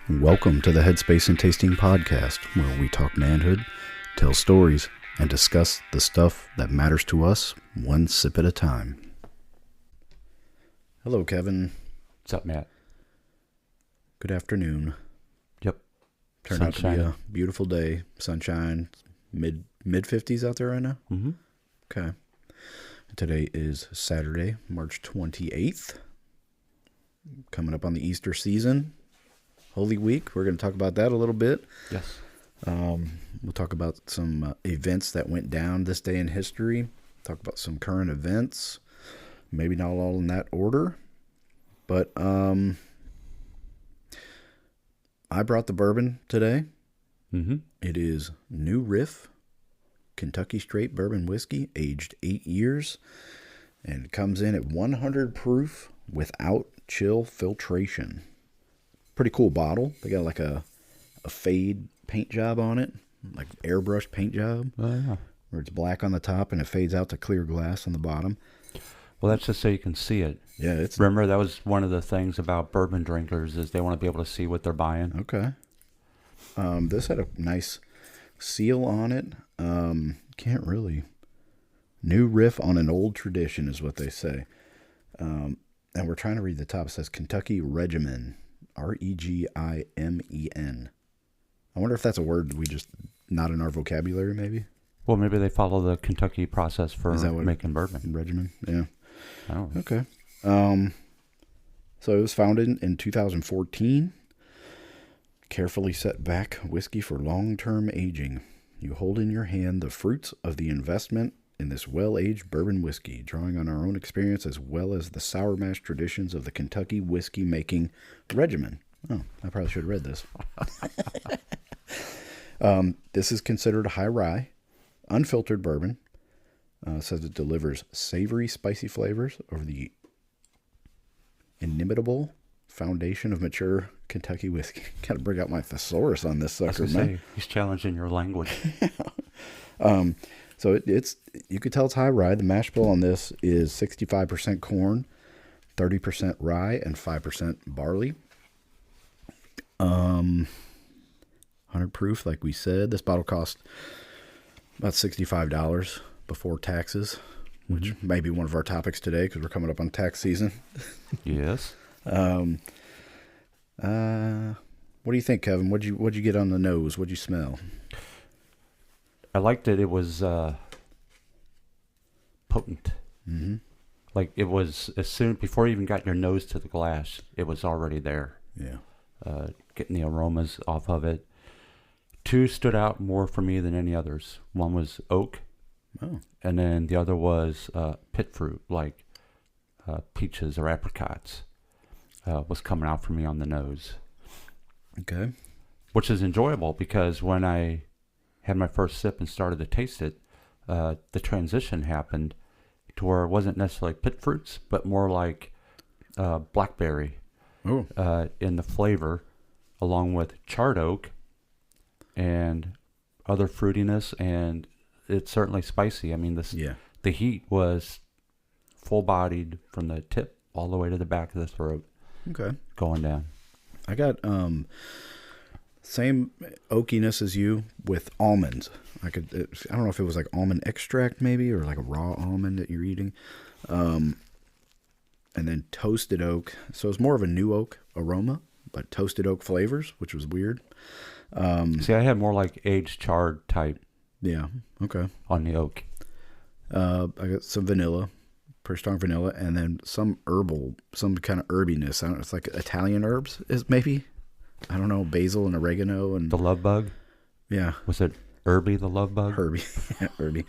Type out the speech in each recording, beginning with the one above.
Welcome to the Headspace and Tasting Podcast, where we talk manhood, tell stories, and discuss the stuff that matters to us one sip at a time. Hello, Kevin. What's up, Matt? Good afternoon. Yep. Turned out to be a beautiful day. Sunshine, mid 50s out there right now? Mm-hmm. Okay. Today is Saturday, March 28th. Coming up on the Easter season. Holy Week. We're going to talk about that a little bit. Yes. We'll talk about some events that went down this day in history. Talk about some current events. Maybe not all in that order. But I brought the bourbon today. Mm-hmm. It is New Riff, Kentucky Straight Bourbon Whiskey, aged 8 years. And it comes in at 100 proof without chill filtration. Pretty cool bottle. They got like a fade paint job on it, like airbrush paint job, Yeah. where it's black on the top and it fades out to clear glass on the bottom. Well, that's just so you can see it. Yeah, it's Remember, that was one of the things about bourbon drinkers is they want to be able to see what they're buying. okay. This had a nice seal on it. Can't really. New Riff on an old tradition is what they say. And we're trying to read the top. It says Kentucky Regimen. Regimen. I wonder if that's a word we just not in our vocabulary, maybe. Well, maybe they follow the Kentucky process for making bourbon. Regimen, yeah. I don't know. Okay. So it was founded in 2014. Carefully set back whiskey for long-term aging. You hold in your hand the fruits of the investment in this well-aged bourbon whiskey, drawing on our own experience as well as the sour mash traditions of the Kentucky whiskey making regimen. Oh, I probably should have read this. This is considered a high rye, unfiltered bourbon. Says it delivers savory, spicy flavors over the inimitable foundation of mature Kentucky whiskey. Got to bring out my thesaurus on this sucker, man. He's challenging your language. So it's you could tell it's high rye. The mash bill on this is 65% corn, 30% rye, and 5% barley. 100 proof, like we said. This bottle cost about $65 before taxes, which may be one of our topics today because we're coming up on tax season. Yes. What do you think, Kevin? What'd you get on the nose? What'd you smell? I liked it. It was potent. Mm-hmm. Like it was before you even got your nose to the glass, it was already there. Yeah. Getting the aromas off of it. Two stood out more for me than any others. One was oak. Oh. And then the other was pit fruit, like peaches or apricots, was coming out for me on the nose. Okay. Which is enjoyable because when I had my first sip and started to taste it, the transition happened to where it wasn't necessarily pit fruits, but more like blackberry in the flavor, along with charred oak and other fruitiness, and it's certainly spicy. I mean, the heat was full-bodied from the tip all the way to the back of the throat. Okay. Going down. I got same oakiness as you with almonds. I don't know if it was like almond extract maybe, or like a raw almond that you're eating. And then toasted oak. So it's more of a new oak aroma, but toasted oak flavors, which was weird. See, I had more like aged charred type. Yeah. Okay. On the oak. I got some vanilla, pretty strong vanilla, and then some some kind of herbiness. I don't know, it's like Italian herbs is maybe. I don't know, basil and oregano and the love bug. Yeah. Was it Herbie the love bug? Herbie. Yeah, Herbie.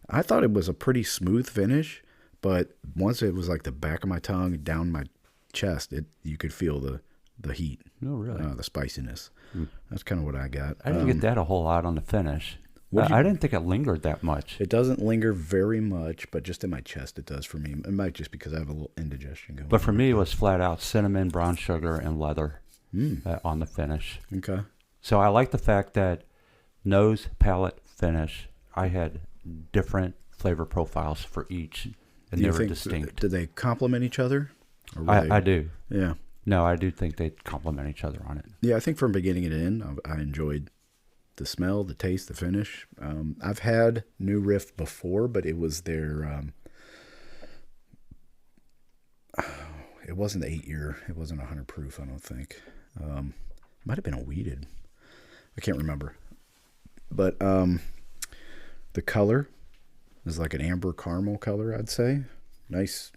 I thought it was a pretty smooth finish, but once it was like the back of my tongue down my chest, you could feel the heat. No, really? The spiciness. That's kind of what I got. I didn't get that a whole lot on the finish. I didn't think it lingered that much. It doesn't linger very much, but just in my chest it does for me. It might just because I have a little indigestion going on. But for me, it was flat out cinnamon, brown sugar, and leather on the finish. Okay. So I like the fact that nose, palate, finish, I had different flavor profiles for each, and they were distinct. Did they complement each other? I do. Yeah. No, I do think they complement each other on it. Yeah, I think from beginning to end, I enjoyed the smell, the taste, the finish. I've had New Riff before, but it was their. It wasn't the 8-year. It wasn't 100 proof. I don't think. Might have been a weeded. I can't remember. But the color is like an amber caramel color, I'd say. Nice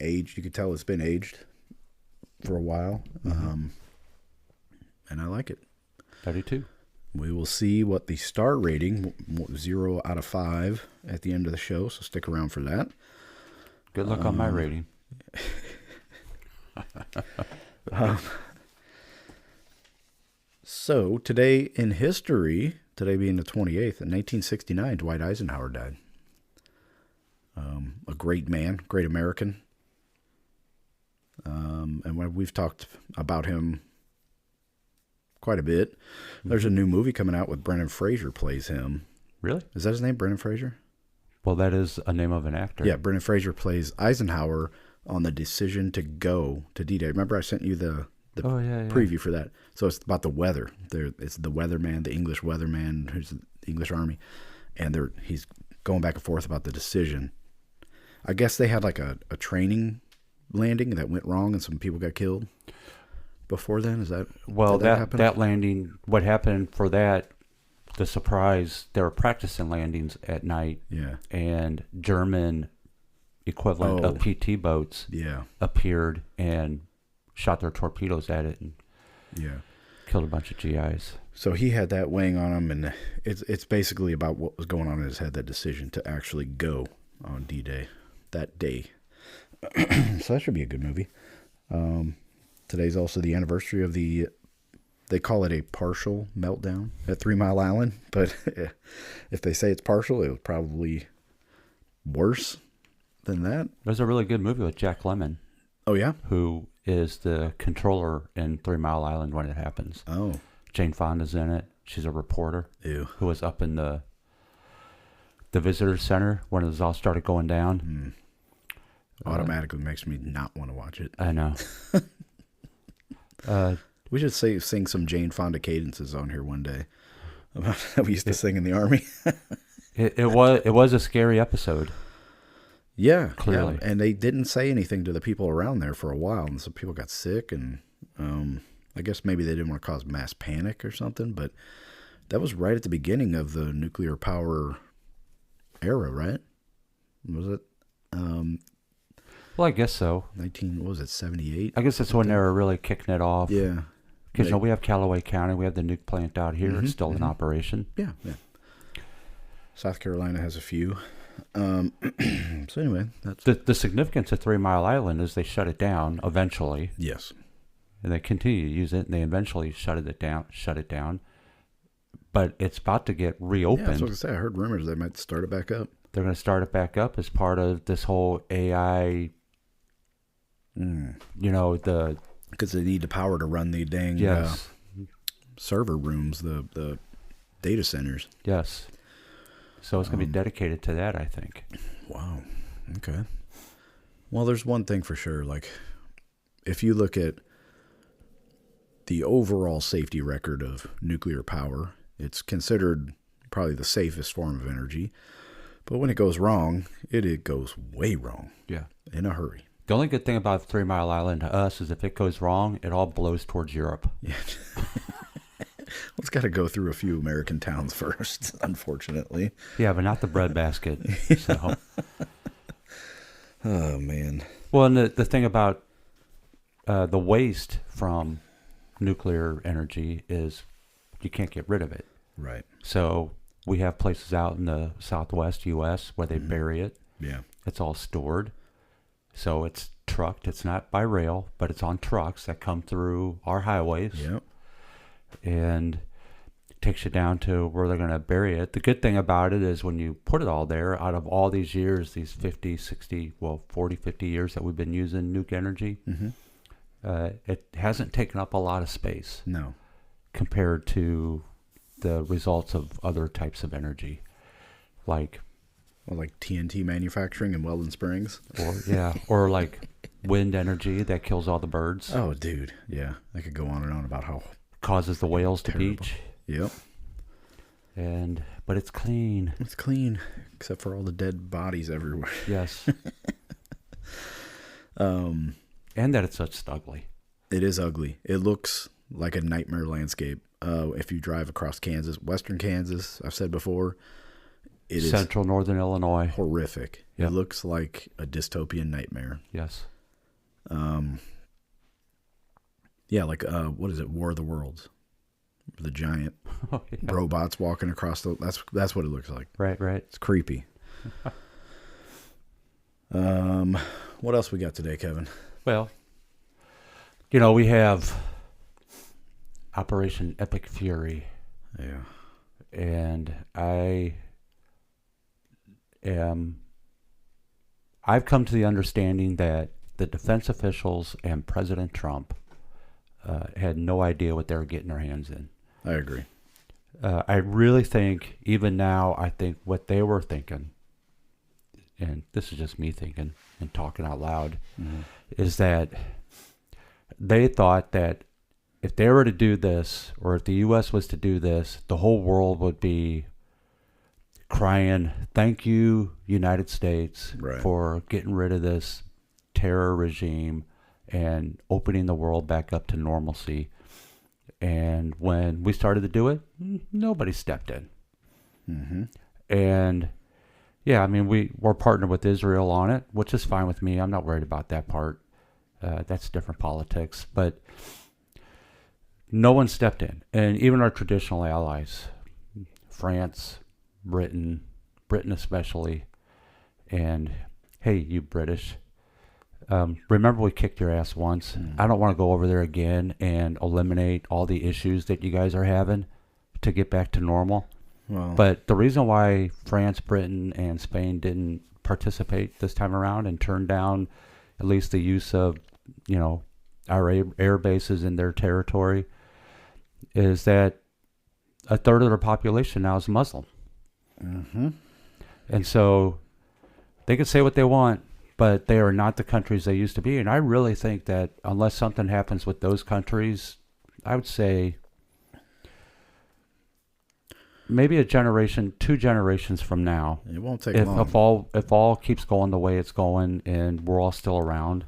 aged. You could tell it's been aged for a while. And I like it. I do too. We will see what the star rating, 0 out of 5, at the end of the show, so stick around for that. Good luck on my rating. So, today in history, today being the 28th, in 1969, Dwight Eisenhower died. A great man, great American. And we've talked about him quite a bit. There's a new movie coming out with Brendan Fraser plays him. Really? Is that his name, Brendan Fraser? Well, that is a name of an actor. Yeah, Brendan Fraser plays Eisenhower on the decision to go to D-Day. Remember I sent you the preview for that? So it's about the weather. It's the weatherman, the English weatherman, who's the English army, and he's going back and forth about the decision. I guess they had like a training landing that went wrong and some people got killed before then. Is that that landing? What happened for that? The surprise. They were practicing landings at night. Yeah, and German equivalent of PT boats appeared and shot their torpedoes at it and killed a bunch of GIs. So he had that weighing on him, and it's basically about what was going on in his head, that decision to actually go on D-Day that day. So that should be a good movie. Today's also the anniversary of they call it a partial meltdown at 3 Mile Island, but if they say it's partial, it was probably worse than that. There's a really good movie with Jack Lemmon. Oh, yeah? Who is the controller in 3 Mile Island when it happens. Oh. Jane Fonda's in it. She's a reporter. Ew. Who was up in the visitor center when it was all started going down. Automatically makes me not want to watch it. I know. We should sing some Jane Fonda cadences on here one day. About how we used to sing in the Army. it was a scary episode. Yeah, clearly. Yeah. And they didn't say anything to the people around there for a while, and some people got sick, and I guess maybe they didn't want to cause mass panic or something, but that was right at the beginning of the nuclear power era, right? Was it? Well, I guess so. 78? I guess that's when they were really kicking it off. Yeah. Because we have Callaway County, we have the nuke plant out here. It's still in operation. Yeah, yeah. South Carolina has a few. So anyway, that's the significance of 3 Mile Island is they shut it down eventually. Yes. And they continue to use it, and they eventually shut it down. But it's about to get reopened. Yeah, that's what I was going to say. I heard rumors they might start it back up. They're going to start it back up as part of this whole AI. Because they need the power to run the dang server rooms, the data centers. Yes. So it's going to be dedicated to that, I think. Wow. Okay. Well, there's one thing for sure. Like, if you look at the overall safety record of nuclear power, it's considered probably the safest form of energy. But when it goes wrong, it goes way wrong. Yeah. In a hurry. The only good thing about 3 Mile Island to us is if it goes wrong, it all blows towards Europe. Yeah. Well, it's got to go through a few American towns first, unfortunately. Yeah, but not the breadbasket. So. Oh, man. Well, and the thing about the waste from nuclear energy is you can't get rid of it. Right. So we have places out in the southwest U.S. where they bury it. Yeah. It's all stored. So it's trucked. It's not by rail, but it's on trucks that come through our highways. Yep. And it takes you down to where they're going to bury it. The good thing about it is when you put it all there, out of all these years, these 50, 60, 40, 50 years that we've been using nuke energy, it hasn't taken up a lot of space. No. Compared to the results of other types of energy. Like TNT manufacturing in Weldon Springs. Or like wind energy that kills all the birds. Oh, dude. Yeah. I could go on and on about how Causes the whales to terrible. beach. Yep. But it's clean. It's clean, except for all the dead bodies everywhere. Yes. And that it's such ugly. It is ugly. It looks like a nightmare landscape. If you drive across Kansas, western Kansas, I've said before, it Central Northern Illinois. is horrific. Yep. It looks like a dystopian nightmare. Yes. Yeah, like what is it? War of the Worlds. The giant Oh, yeah. robots walking across the. That's what it looks like. Right. It's creepy. What else we got today, Kevin? Well, you know, we have Operation Epic Fury, Yeah. and I've come to the understanding that the defense officials and President Trump had no idea what they were getting their hands in. I agree. I really think, even now, I think what they were thinking, and this is just me thinking and talking out loud, is that they thought that if they were to do this, or if the U.S. was to do this, the whole world would be crying, "Thank you, United States, Right. for getting rid of this terror regime and opening the world back up to normalcy." And when we started to do it, nobody stepped in. Mm-hmm. And yeah, I mean, we're partnered with Israel on it, which is fine with me. I'm not worried about that part. That's different politics. But no one stepped in. And even our traditional allies, France, Britain especially, and hey, you British, remember we kicked your ass once. I don't want to go over there again and eliminate all the issues that you guys are having to get back to normal. Well, But the reason why France, Britain, and Spain didn't participate this time around and turn down at least the use of, you know, our air bases in their territory is that a third of their population now is Muslim. mm-hmm. And so they can say what they want, but they are not the countries they used to be. And I really think that unless something happens with those countries, I would say maybe a generation, 2 generations from now, It won't take if long. if all keeps going the way it's going and we're all still around,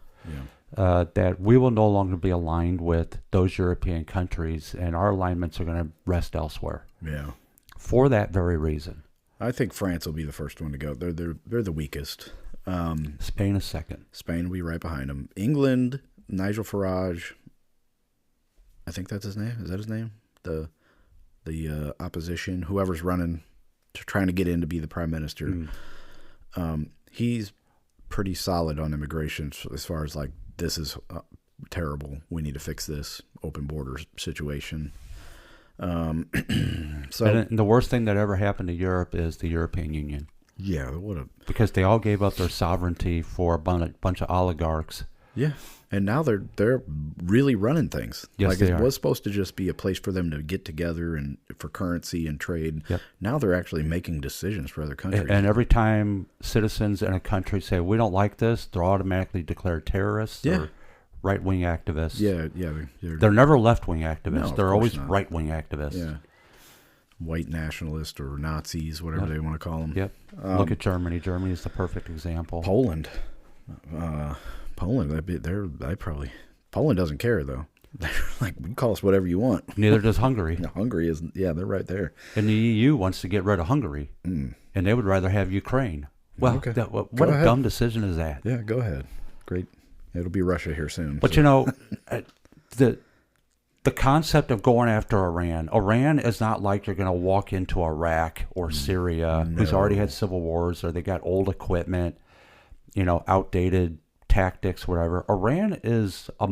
Yeah. that we will no longer be aligned with those European countries, and our alignments are going to rest elsewhere Yeah. for that very reason. I think France will be the first one to go. They're the weakest. Spain is second. Spain will be right behind them. England, Nigel Farage. I think that's his name. Is that his name? The opposition, whoever's running, trying to get in to be the prime minister. He's pretty solid on immigration as far as like, this is terrible. We need to fix this open borders situation. So And the worst thing that ever happened to Europe is the European Union, yeah, because they all gave up their sovereignty for a bunch of oligarchs. yeah. And now they're really running things. Yes, like they it are. was supposed to just be a place for them to get together and for currency and trade. Yep. Now they're actually making decisions for other countries. And every time citizens in a country say, we don't like this, they're automatically declared terrorists Yeah. or right-wing activists. yeah, They're never left-wing activists. No, of they're course always not. right-wing activists. yeah, white nationalists or Nazis, whatever Yep. they want to call them. Yep. Look at Germany. Germany is the perfect example. Poland, Poland doesn't care though. They're like, you can call us whatever you want. Neither does Hungary. No, Hungary is, yeah, they're right there. And the EU wants to get rid of Hungary, and they would rather have Ukraine. Well, Okay. what Go a ahead. dumb decision is that? Yeah, go ahead. Great. It'll be Russia here soon. But so- you know, the concept of going after Iran is not like you're going to walk into Iraq or Syria, who's already had civil wars, or they got old equipment, you know, outdated tactics, whatever. Iran has a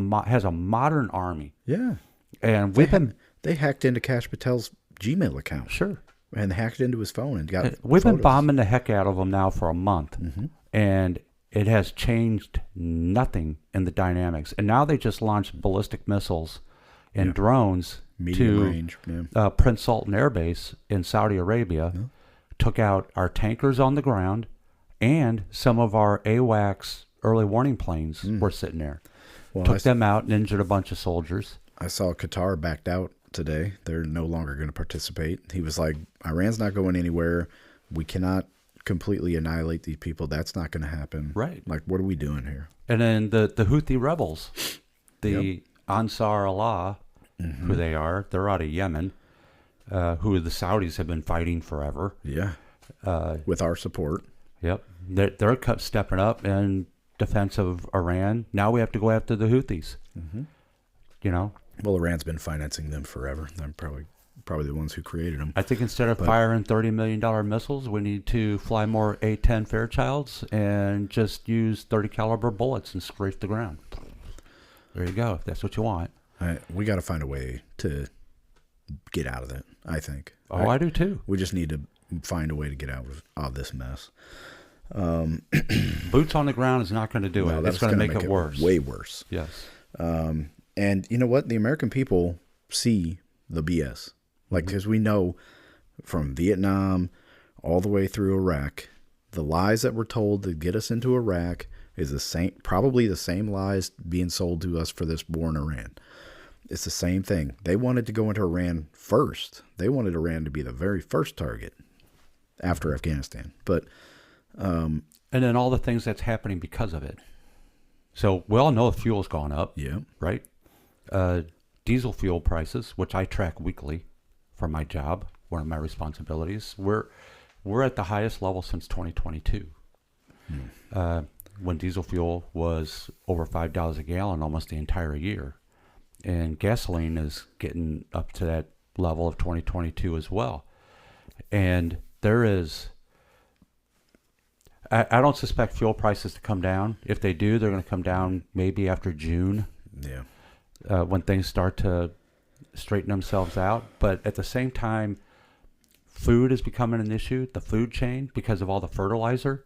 modern army, yeah, and we've been they hacked into Kash Patel's Gmail account sure and hacked into his phone and got. we've been photos. bombing the heck out of them now for a month, and it has changed nothing in the dynamics. And now they just launched ballistic missiles and drones Medium to range. Yeah. Prince Sultan Air Base in Saudi Arabia, took out our tankers on the ground and some of our AWACS early warning planes were sitting there. Well, Took them out and injured a bunch of soldiers. I saw Qatar backed out today. They're no longer going to participate. He was like, Iran's not going anywhere. We cannot completely annihilate these people. That's not going to happen. Right. Like, what are we doing here? And then the Houthi rebels, the Ansar Allah, who they are, they're out of Yemen, who the Saudis have been fighting forever. Yeah. With our support. Yep. They're stepping up in defense of Iran. Now we have to go after the Houthis. You know? Well, Iran's been financing them forever. They're probably the ones who created them. I think instead of firing $30 million missiles, we need to fly more A-10 Fairchilds and just use 30 caliber bullets and scrape the ground. There you go. If that's what you want. We got to find a way to get out of it, I think. Oh, I do too. We just need to find a way to get out of this mess. Boots on the ground is not going to do it. It's going to make it worse. Way worse. Yes. And you know what? The American people see the BS. Like, because we know from Vietnam all the way through Iraq, the lies that were told to get us into Iraq is probably the same lies being sold to us for this war in Iran. It's the same thing. They wanted to go into Iran first. They wanted Iran to be the very first target after Afghanistan. But and then all the things that's happening because of it. So we all know fuel's gone up. Yeah. Right? Diesel fuel prices, which I track weekly for my job, one of my responsibilities, we're at the highest level since 2022. When diesel fuel was over $5 a gallon almost the entire year. And gasoline is getting up to that level of 2022 as well. And there is, I don't suspect fuel prices to come down. If they do, they're going to come down maybe after June. Yeah. When things start to straighten themselves out. But at the same time, food is becoming an issue, the food chain, because of all the fertilizer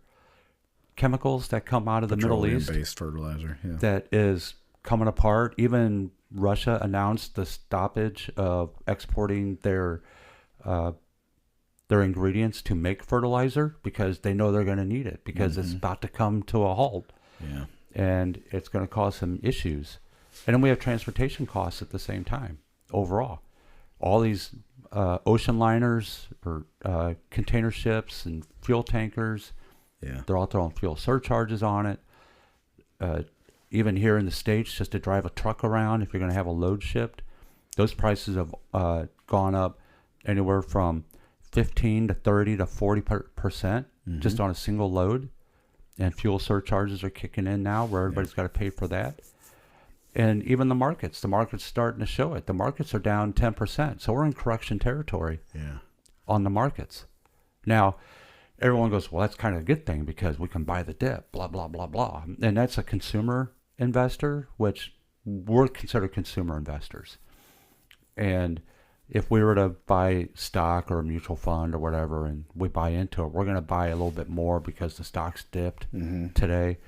chemicals that come out of the Middle East. Petroleum-based fertilizer, yeah. That is coming apart. Even Russia announced the stoppage of exporting their ingredients to make fertilizer because they know they're going to need it because it's about to come to a halt. Yeah. And it's going to cause some issues. And then we have transportation costs at the same time overall. All these ocean liners or container ships and fuel tankers, they're all throwing fuel surcharges on it. Even here in the States, just to drive a truck around, if you're going to have a load shipped, those prices have gone up anywhere from 15 to 30 to 40% just on a single load. And fuel surcharges are kicking in now where everybody's got to pay for that. And even the market's starting to show it. The markets are down 10%. So we're in correction territory on the markets. Now, everyone goes, well, that's kind of a good thing because we can buy the dip, blah, blah, blah, blah. And that's a consumer investor, which we're considered consumer investors. And if we were to buy stock or a mutual fund or whatever and we buy into it, we're going to buy a little bit more because the stock's dipped today.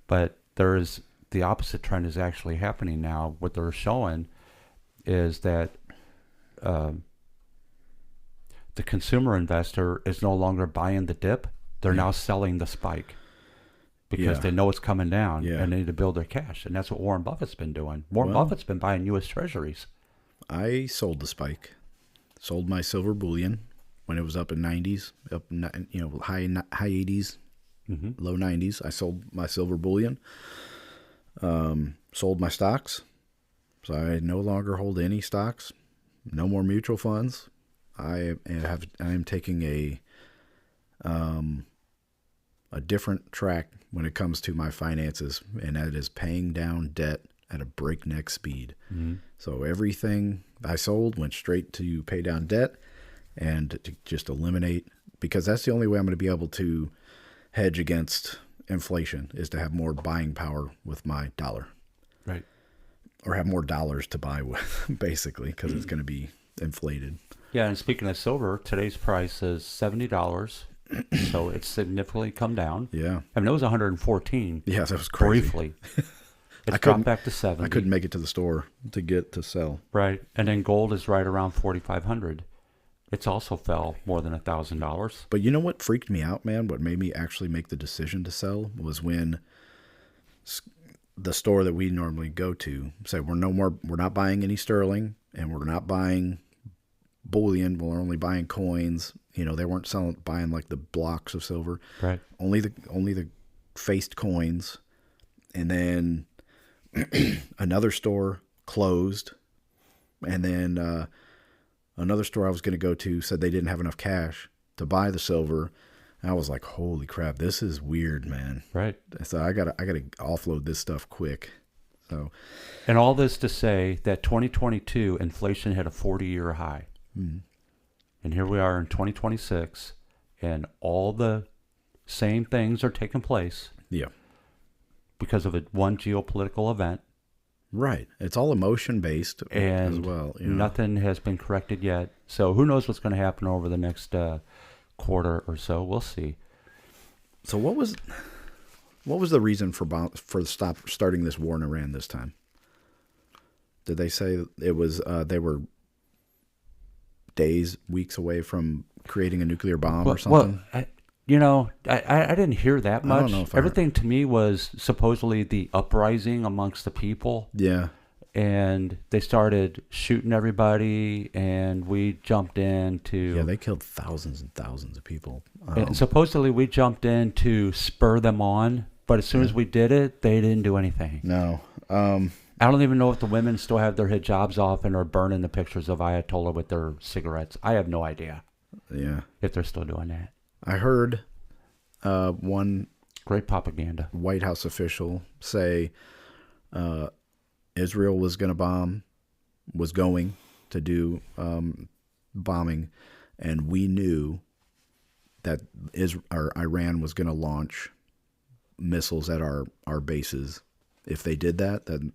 But there is the opposite trend is actually happening now. What they're showing is that the consumer investor is no longer buying the dip. They're now selling the spike because they know it's coming down and they need to build their cash. And that's what Warren Buffett's been doing. Warren Buffett's been buying U.S. Treasuries. I sold the spike. Sold my silver bullion when it was up in 90s, high 80s, low 90s. I sold my silver bullion. Sold my stocks. So I no longer hold any stocks. No more mutual funds. I am taking a different track when it comes to my finances, and that is paying down debt at a breakneck speed. So everything I sold went straight to pay down debt and to just eliminate, because that's the only way I'm going to be able to hedge against inflation, is to have more buying power with my dollar. Right. Or have more dollars to buy with, basically, because it's going to be inflated. Yeah, and speaking of silver, today's price is $70. So it's significantly come down. Yeah. I mean, it was 114. Yeah, that was crazy. Briefly. It's dropped back to 70. I couldn't make it to the store to sell. Right. And then gold is right around 4,500. It's also fell more than $1,000. But you know what freaked me out, man? What made me actually make the decision to sell was when the store that we normally go to said we're not buying any sterling, and we're not buying bullion. We're only buying coins. They weren't buying like the blocks of silver. Right. Only the faced coins. And then another store closed, and then another store I was going to go to said they didn't have enough cash to buy the silver. And I was like, holy crap, this is weird, man. Right. So I gotta offload this stuff quick. So, and all this to say that 2022 inflation hit a 40-year high. Mm-hmm. And here we are in 2026, and all the same things are taking place. Yeah. Because of one geopolitical event. Right. It's all emotion based as well. Nothing has been corrected yet. So who knows what's going to happen over the next quarter or so? We'll see. So what was the reason for starting this war in Iran this time? Did they say it was they were days, weeks away from creating a nuclear bomb or something? Well, I didn't hear that much. I don't know if everything to me was supposedly the uprising amongst the people. Yeah. And they started shooting everybody, and we jumped in to... Yeah, they killed thousands and thousands of people. And supposedly we jumped in to spur them on, but as soon as we did it, they didn't do anything. No. I don't even know if the women still have their hijabs off and are burning the pictures of Ayatollah with their cigarettes. I have no idea. Yeah. If they're still doing that. I heard one great propaganda White House official say Israel was going to do bombing, and we knew that Iran was going to launch missiles at our bases. If they did that, then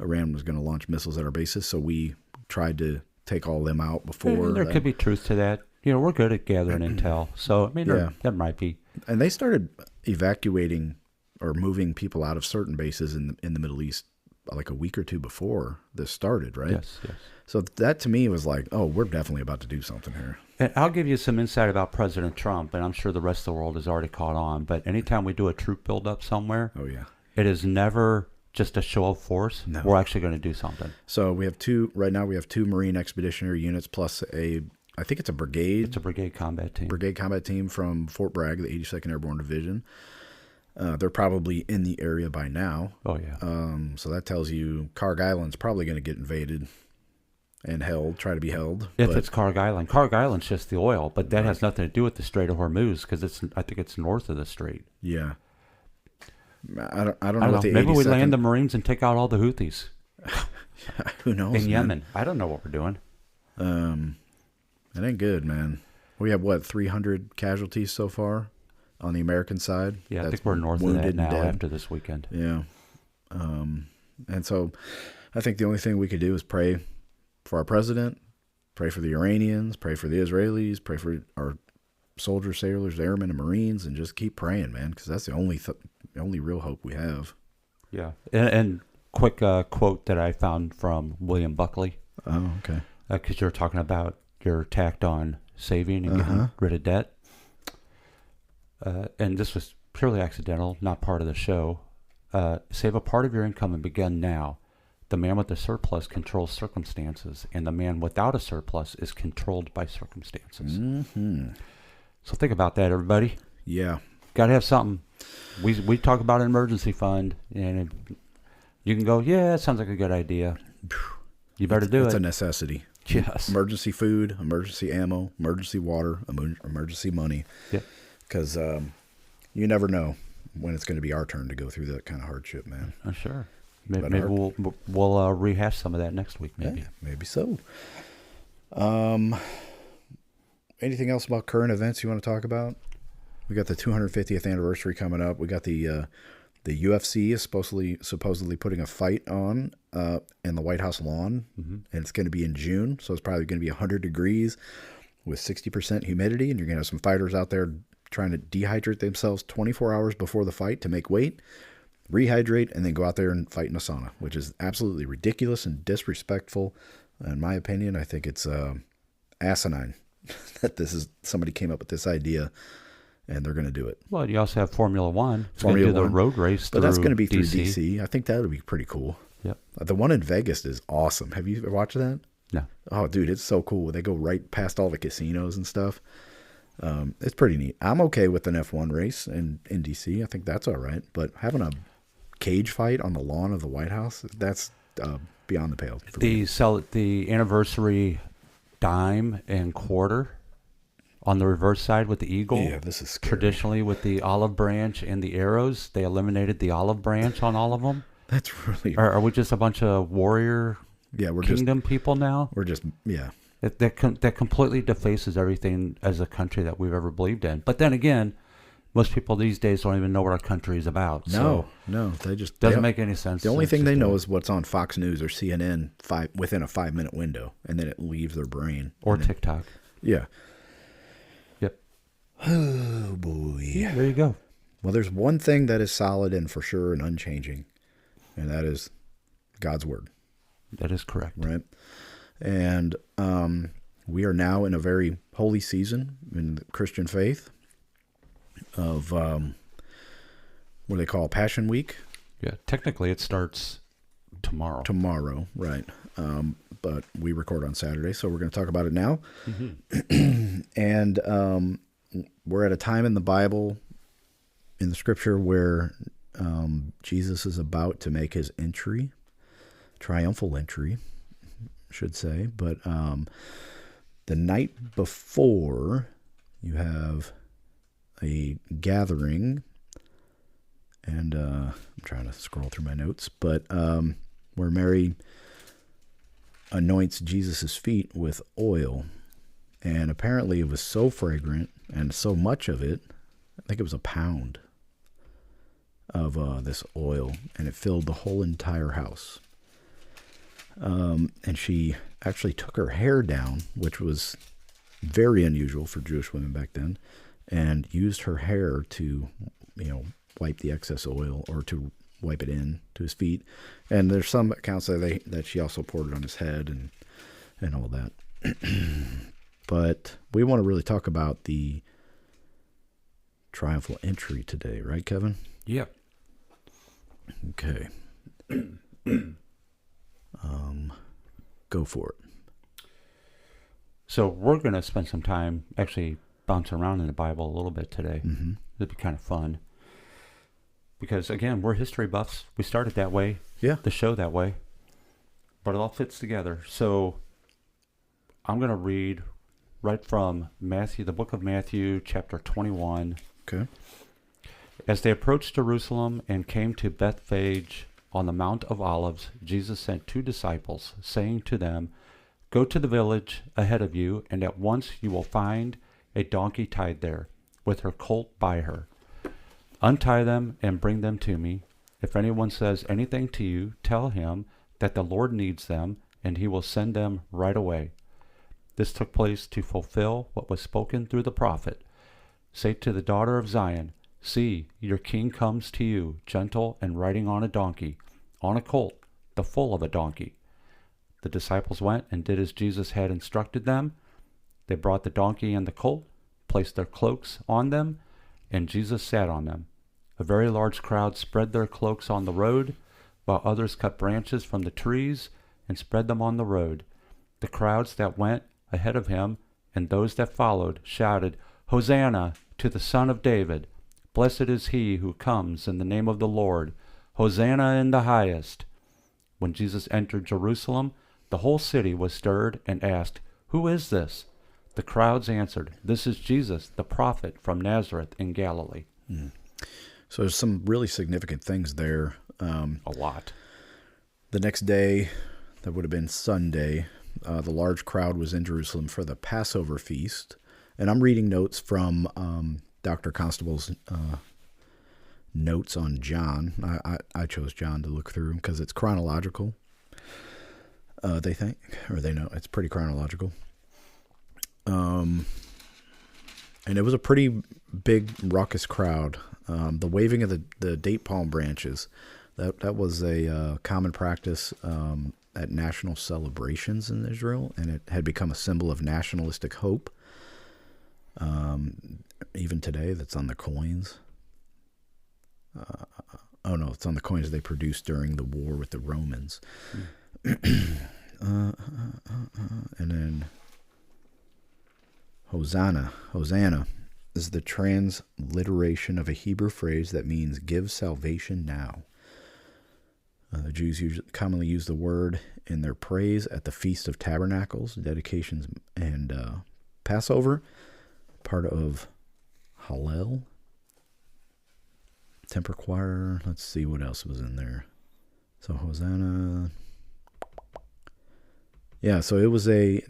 Iran was going to launch missiles at our bases. So we tried to take all of them out before. There could be truth to that. We're good at gathering intel. So, I mean, that might be. And they started evacuating or moving people out of certain bases in the Middle East like a week or two before this started, right? Yes. So that to me was like, oh, we're definitely about to do something here. And I'll give you some insight about President Trump, and I'm sure the rest of the world has already caught on. But anytime we do a troop buildup somewhere, oh yeah, it is never just a show of force. No. We're actually going to do something. So we have two Marine Expeditionary units plus I think it's a brigade. It's a brigade combat team. Brigade combat team from Fort Bragg, the 82nd Airborne Division. They're probably in the area by now. Oh, yeah. So that tells you Karg Island's probably going to get invaded and try to be held. If it's Karg Island. Karg Island's just the oil, but that has nothing to do with the Strait of Hormuz because I think it's north of the strait. Yeah. I don't know what the 82nd... Maybe we land the Marines and take out all the Houthis. Who knows, in Yemen. I don't know what we're doing. It ain't good, man. We have, 300 casualties so far on the American side? Yeah, I think we're north of that now after this weekend. Yeah. And so I think the only thing we could do is pray for our president, pray for the Iranians, pray for the Israelis, pray for our soldiers, sailors, airmen, and Marines, and just keep praying, man, because that's the only real hope we have. Yeah. And quick quote that I found from William Buckley. Oh, okay. Because you're talking about your tact on saving and getting rid of debt. And this was purely accidental, not part of the show. Save a part of your income and begin now. The man with a surplus controls circumstances, and the man without a surplus is controlled by circumstances. Mm-hmm. So think about that, everybody. Yeah. Got to have something. We talk about an emergency fund, and you can go, yeah, that sounds like a good idea. You better do it. It's a necessity. Yes. Emergency food, emergency ammo, emergency water, emergency money. Yeah. Because you never know when it's going to be our turn to go through that kind of hardship, man. Sure. Maybe we'll rehash some of that next week, maybe. Yeah, maybe so. Anything else about current events you want to talk about? We got the 250th anniversary coming up. We got the UFC is supposedly putting a fight on in the White House lawn, and it's going to be in June, so it's probably going to be 100 degrees with 60% humidity, and you're going to have some fighters out there trying to dehydrate themselves 24 hours before the fight to make weight, rehydrate, and then go out there and fight in a sauna, which is absolutely ridiculous and disrespectful. In my opinion, I think it's asinine that somebody came up with this idea and they're going to do it. Well, you also have Formula One. It's Formula going to do the One. road race But that's going to be through DC. DC. I think that would be pretty cool. Yep. The one in Vegas is awesome. Have you ever watched that? No. Oh, dude, it's so cool. They go right past all the casinos and stuff. It's pretty neat. I'm okay with an F1 race in DC. I think that's all right. But having a cage fight on the lawn of the White House, that's beyond the pale. The anniversary dime and quarter on the reverse side with the eagle. Yeah, this is scary. Traditionally with the olive branch and the arrows. They eliminated the olive branch on all of them. That's really... Are we just a bunch of warrior we're kingdom people now? We're just, yeah. That completely defaces everything as a country that we've ever believed in. But then again, most people these days don't even know what our country is about. No, they just... Doesn't make any sense. The only thing they know is what's on Fox News or CNN within a 5-minute window, and then it leaves their brain. Or TikTok. Yeah. Yep. Oh, boy. Yeah, there you go. Well, there's one thing that is solid and for sure and unchanging, and that is God's Word. That is correct. Right? And we are now in a very holy season in the Christian faith of what they call Passion Week. Yeah, technically it starts tomorrow. Tomorrow, right. But we record on Saturday, so we're going to talk about it now. Mm-hmm. And we're at a time in the Bible, in the Scripture, where Jesus is about to make his entry, triumphal entry, I should say. But the night before, you have a gathering, and I'm trying to scroll through my notes, but where Mary anoints Jesus' feet with oil, and apparently it was so fragrant and so much of it, I think it was a pound of this oil, and it filled the whole entire house. And she actually took her hair down, which was very unusual for Jewish women back then, and used her hair to, wipe the excess oil or to wipe it in to his feet. And there's some accounts that she also poured it on his head and all that. But we want to really talk about the triumphal entry today, right, Kevin? Yep. Okay. Go for it. So we're going to spend some time actually bouncing around in the Bible a little bit today. Mm-hmm. It'd be kind of fun. Because, again, we're history buffs. We started that way. Yeah. The show that way. But it all fits together. So I'm going to read right from Matthew, the book of Matthew, chapter 21. Okay. As they approached Jerusalem and came to Bethphage on the Mount of Olives, Jesus sent 2 disciples, saying to them, "Go to the village ahead of you, and at once you will find a donkey tied there, with her colt by her. Untie them and bring them to me. If anyone says anything to you, tell him that the Lord needs them, and he will send them right away." This took place to fulfill what was spoken through the prophet. "Say to the daughter of Zion, see, your king comes to you, gentle and riding on a donkey, on a colt, the foal of a donkey." The disciples went and did as Jesus had instructed them. They brought the donkey and the colt, placed their cloaks on them, and Jesus sat on them. A very large crowd spread their cloaks on the road, while others cut branches from the trees and spread them on the road. The crowds that went ahead of him and those that followed shouted, "Hosanna to the Son of David! Blessed is he who comes in the name of the Lord! Hosanna in the highest!" When Jesus entered Jerusalem, the whole city was stirred and asked, "Who is this?" The crowds answered, "This is Jesus, the prophet from Nazareth in Galilee." So there's some really significant things there. A lot. The next day, that would have been Sunday, the large crowd was in Jerusalem for the Passover feast. And I'm reading notes from Dr. Constable's notes on John. I chose John to look through because it's chronological. They think, or they know, it's pretty chronological. And it was a pretty big, raucous crowd. The waving of the date palm branches, that was a common practice at national celebrations in Israel, and it had become a symbol of nationalistic hope. Even today, that's on the coins. Oh no, it's on the coins they produced during the war with the Romans. And then Hosanna is the transliteration of a Hebrew phrase that means "give salvation now." The Jews commonly use the word in their praise at the Feast of Tabernacles, dedications, and Passover, part of Hallel. Temper choir. Let's see what else was in there. So Hosanna. Yeah, so it was the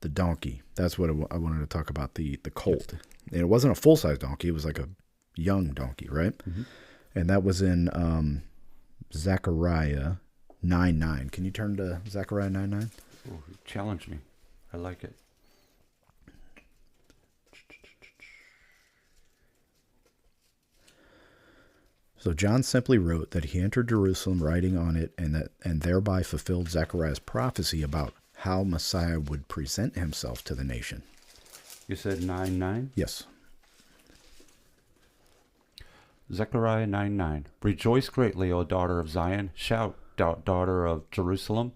donkey. That's what I wanted to talk about. The colt. And it wasn't a full size donkey. It was like a young donkey, right? Mm-hmm. And that was in Zechariah 9:9. Can you turn to Zechariah 9:9? Oh, challenge me. I like it. So John simply wrote that he entered Jerusalem riding on it, and thereby fulfilled Zechariah's prophecy about how Messiah would present himself to the nation. You said 9:9? Yes. Zechariah 9:9. Rejoice greatly, O daughter of Zion. Shout, daughter of Jerusalem.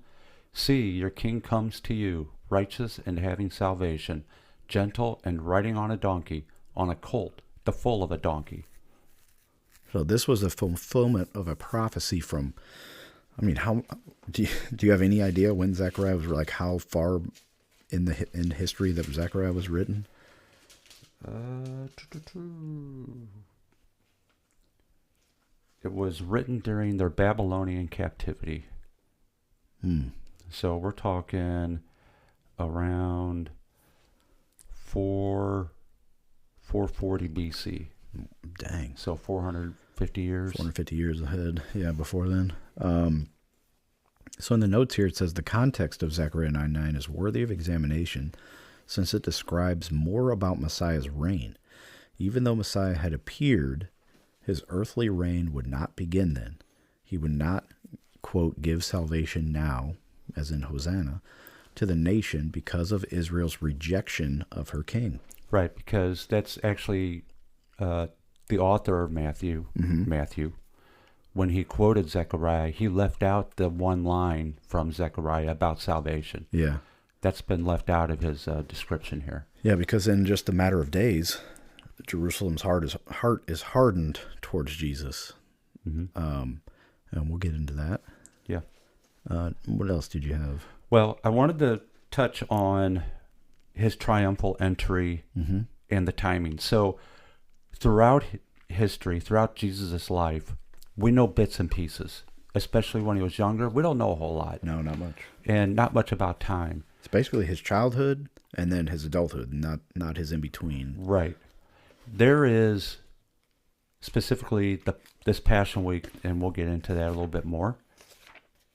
See, your king comes to you, righteous and having salvation, gentle and riding on a donkey, on a colt, the foal of a donkey. So this was a fulfillment of a prophecy from, how do you have any idea when Zechariah was, like, how far in history that Zechariah was written? It was written during their Babylonian captivity. So we're talking around 440 BC. Dang. So 450 years. 450 years ahead. Yeah, before then. So in the notes here, it says the context of Zechariah 9:9 is worthy of examination since it describes more about Messiah's reign. Even though Messiah had appeared, his earthly reign would not begin then. He would not, quote, give salvation now, as in Hosanna, to the nation because of Israel's rejection of her king. Right, because that's actually the author of Matthew, when he quoted Zechariah, he left out the one line from Zechariah about salvation. Yeah. That's been left out of his description here. Yeah, because in just a matter of days, Jerusalem's heart is hardened towards Jesus. And we'll get into that. Yeah. What else did you have? Well, I wanted to touch on his triumphal entry and the timing. So throughout history, throughout Jesus' life, we know bits and pieces, especially when he was younger. We don't know a whole lot. No, not much. And not much about time. It's basically his childhood and then his adulthood, not his in-between. Right. There is specifically this Passion Week, and we'll get into that a little bit more.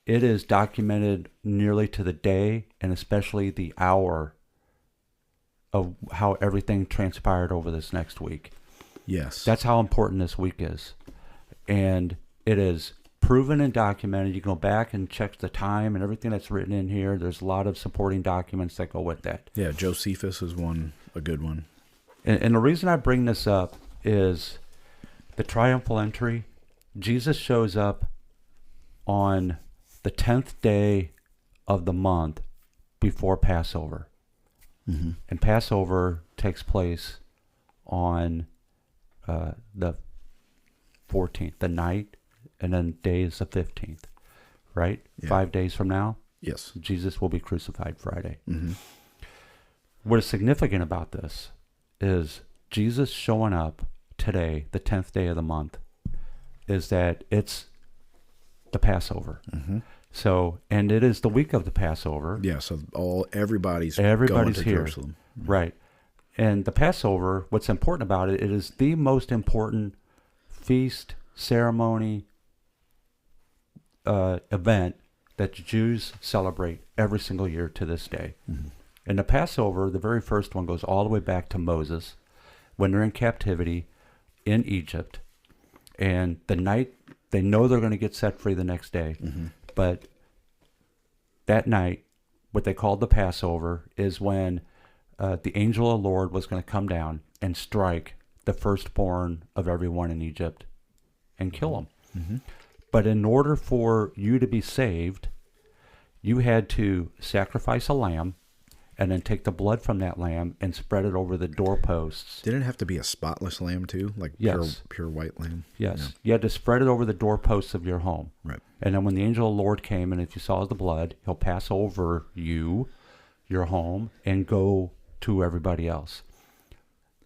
It is documented nearly to the day and especially the hour of how everything transpired over this next week. Yes. That's how important this week is. And it is proven and documented. You can go back and check the time and everything that's written in here. There's a lot of supporting documents that go with that. Yeah, Josephus is a good one. And the reason I bring this up is the triumphal entry. Jesus shows up on the 10th day of the month before Passover. And Passover takes place on the 14th, the night, and then day is the 15th, right? Yeah. 5 days from now, yes, Jesus will be crucified Friday. What is significant about this is Jesus showing up today, the 10th day of the month, is that it's the Passover. So, and it is the week of the Passover. Yeah, so everybody's going to here. Jerusalem. Right. And the Passover, what's important about it, it is the most important feast, ceremony, event that Jews celebrate every single year to this day. And the Passover, the very first one, goes all the way back to Moses when they're in captivity in Egypt. And the night, they know they're going to get set free the next day. But that night, what they called the Passover is when the angel of the Lord was going to come down and strike the firstborn of everyone in Egypt and kill them. Mm-hmm. But in order for you to be saved, you had to sacrifice a lamb and then take the blood from that lamb and spread it over the doorposts. Didn't it have to be a spotless lamb too? Like Yes. pure white lamb? Yes. Yeah. You had to spread it over the doorposts of your home. Right. And then when the angel of the Lord came, and if you saw the blood, he'll pass over you, your home, and go to everybody else.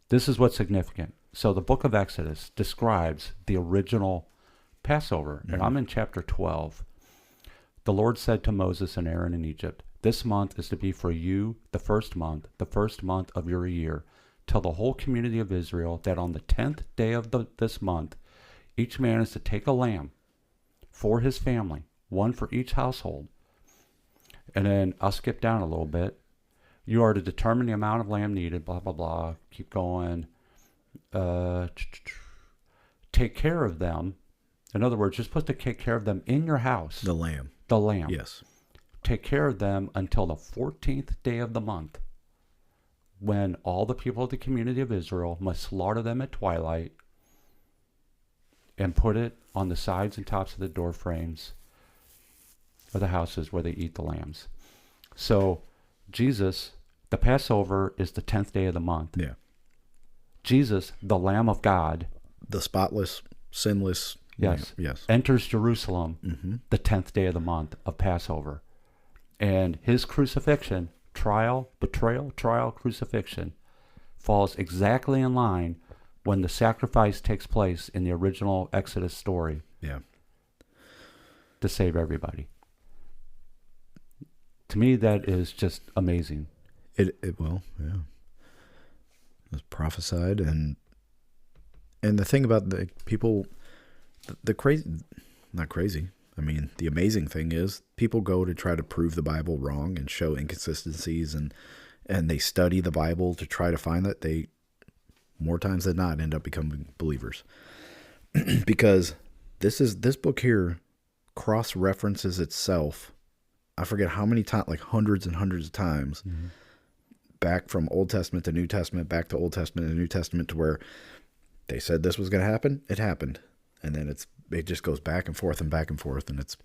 This is what's significant. So the book of Exodus describes the original Passover, and I'm in chapter 12. The Lord said to Moses and Aaron in Egypt, "This month is to be for you the first month of your year. Tell the whole community of Israel that on the 10th day of this month, each man is to take a lamb for his family, one for each household." And then I'll skip down a little bit. You are to determine the amount of lamb needed, blah, blah, blah. Keep going. Take care of them. In other words, you're supposed to take care of them in your house. The lamb. The lamb. Yes. Take care of them until the 14th day of the month, when all the people of the community of Israel must slaughter them at twilight and put it on the sides and tops of the door frames of the houses where they eat the lambs. So Jesus, the Passover is the 10th day of the month. Yeah. Jesus, the Lamb of God, The spotless, sinless. yes, Yes. enters Jerusalem the 10th day of the month of Passover. And his crucifixion, betrayal, crucifixion, falls exactly in line when the sacrifice takes place in the original Exodus story. Yeah. To save everybody. To me, that is just amazing. Well, yeah. It was prophesied, and the thing about the people, the crazy, not crazy. I mean, the amazing thing is people go to try to prove the Bible wrong and show inconsistencies, and they study the Bible to try to find that. They, more times than not, end up becoming believers. Because this book here cross-references itself. I forget how many times, like hundreds and hundreds of times, back from Old Testament to New Testament, back to Old Testament and New Testament, to where they said this was going to happen. It happened. And then it just goes back and forth, and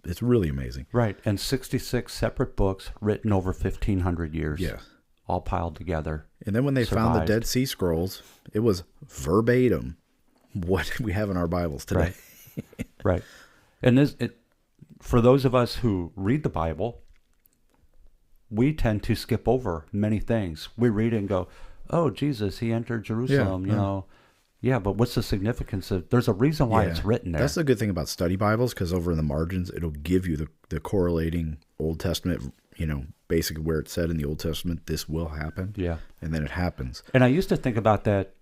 it's really amazing. Right, and 66 separate books written over 1,500 years. Yeah. All piled together. And then when they found the Survived. Dead Sea Scrolls, it was verbatim what we have in our Bibles today. Right. Right. And for those of us who read the Bible, we tend to skip over many things. We read it and go, "Oh, Jesus, he entered Jerusalem," you know. Yeah, but what's the significance of? There's a reason why it's written there. That's the good thing about study Bibles, because over in the margins, it'll give you the correlating Old Testament, basically where it said in the Old Testament, this will happen. Yeah. And then it happens. And I used to think about that.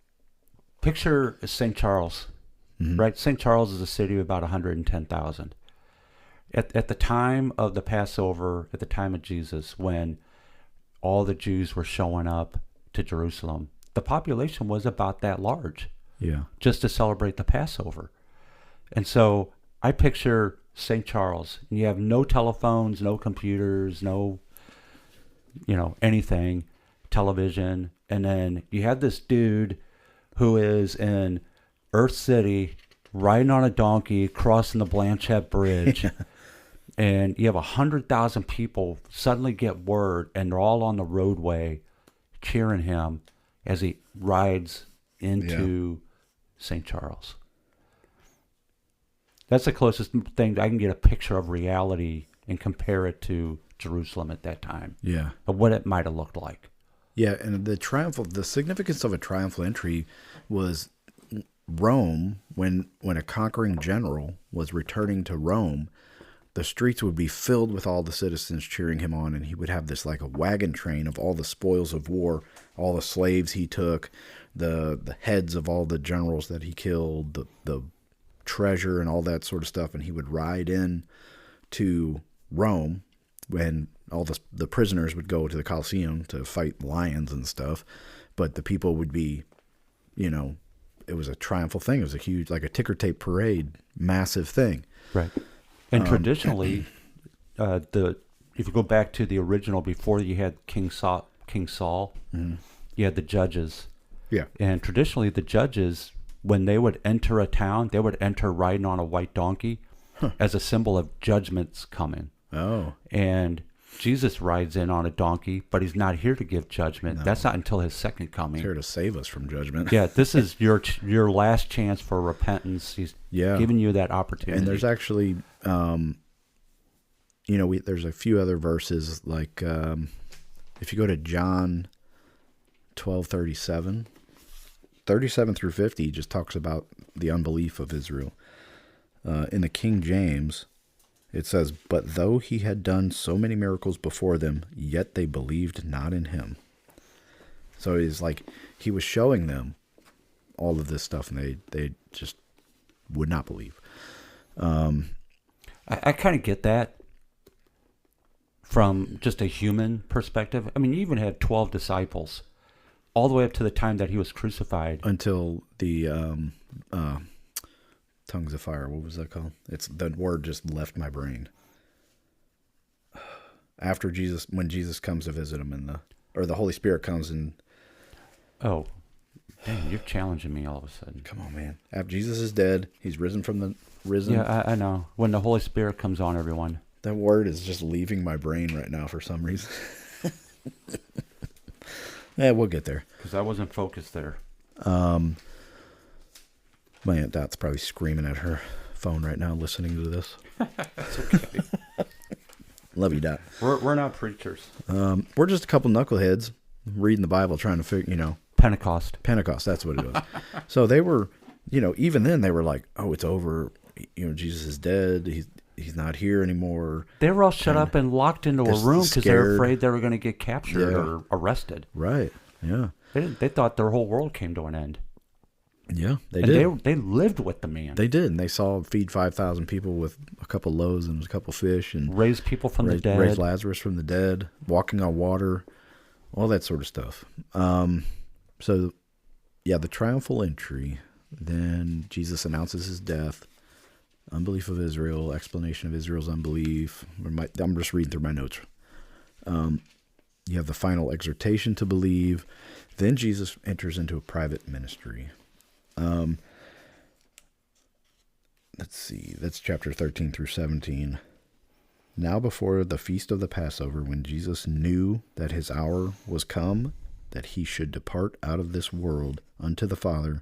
Picture St. Charles, right? St. Charles is a city of about 110,000. At the time of the Passover, at the time of Jesus, when all the Jews were showing up to Jerusalem, the population was about that large. Yeah. Just to celebrate the Passover. And so I picture St. Charles, and you have no telephones, no computers, no, anything, television. And then you have this dude who is in Earth City riding on a donkey crossing the Blanchette Bridge. And you have 100,000 people suddenly get word, and they're all on the roadway cheering him as he rides into St. Charles. That's the closest thing I can get a picture of reality and compare it to Jerusalem at that time. Yeah. Of what it might have looked like. Yeah, and the significance of a triumphal entry was Rome, when a conquering general was returning to Rome, the streets would be filled with all the citizens cheering him on, and he would have this like a wagon train of all the spoils of war, all the slaves he took, the heads of all the generals that he killed, the treasure and all that sort of stuff, and he would ride in to Rome when all the prisoners would go to the Colosseum to fight lions and stuff, but the people would be, it was a triumphal thing. It was a huge, like a ticker tape parade, massive thing. Right. And traditionally, if you go back to the original, before you had King Saul, you had the judges. Yeah. And traditionally, the judges, when they would enter a town, they would enter riding on a white donkey as a symbol of judgments coming. Oh. And Jesus rides in on a donkey, but he's not here to give judgment. No. That's not until his second coming. He's here to save us from judgment. Yeah, this is your last chance for repentance. He's giving you that opportunity. And there's actually, there's a few other verses, like if you go to John 12:37, 37 through 50 just talks about the unbelief of Israel. In the King James, it says, "But though he had done so many miracles before them, yet they believed not in him." So it's like he was showing them all of this stuff, and they just would not believe. I kind of get that from just a human perspective. I mean, you even had 12 disciples all the way up to the time that he was crucified. Until the tongues of fire. What was that called? It's the word just left my brain. After Jesus, when Jesus comes to visit him, or the Holy Spirit comes and. Oh, dang! You're challenging me all of a sudden. Come on, man! After Jesus is dead, he's risen from the risen. Yeah, I know. When the Holy Spirit comes on everyone. That word is just leaving my brain right now for some reason. Yeah, we'll get there. Because I wasn't focused there. My Aunt Dot's probably screaming at her phone right now listening to this. That's okay. Love you, Dot. We're not preachers. We're just a couple knuckleheads reading the Bible trying to figure, Pentecost, that's what it was. So they were, even then they were like, oh, it's over. Jesus is dead. He's not here anymore. They were all shut up and locked into a room because they were afraid they were going to get captured or arrested. Right. Yeah. They thought their whole world came to an end. Yeah, they did. They lived with the man. They did. And they saw him feed 5,000 people with a couple loaves and a couple fish. And raise people from the dead. Raise Lazarus from the dead. Walking on water. All that sort of stuff. So, yeah, the triumphal entry. Then Jesus announces his death. Unbelief of Israel. Explanation of Israel's unbelief. I'm just reading through my notes. You have the final exhortation to believe. Then Jesus enters into a private ministry. Let's see. That's chapter 13 through 17. Now before the feast of the Passover, when Jesus knew that his hour was come, that he should depart out of this world unto the Father,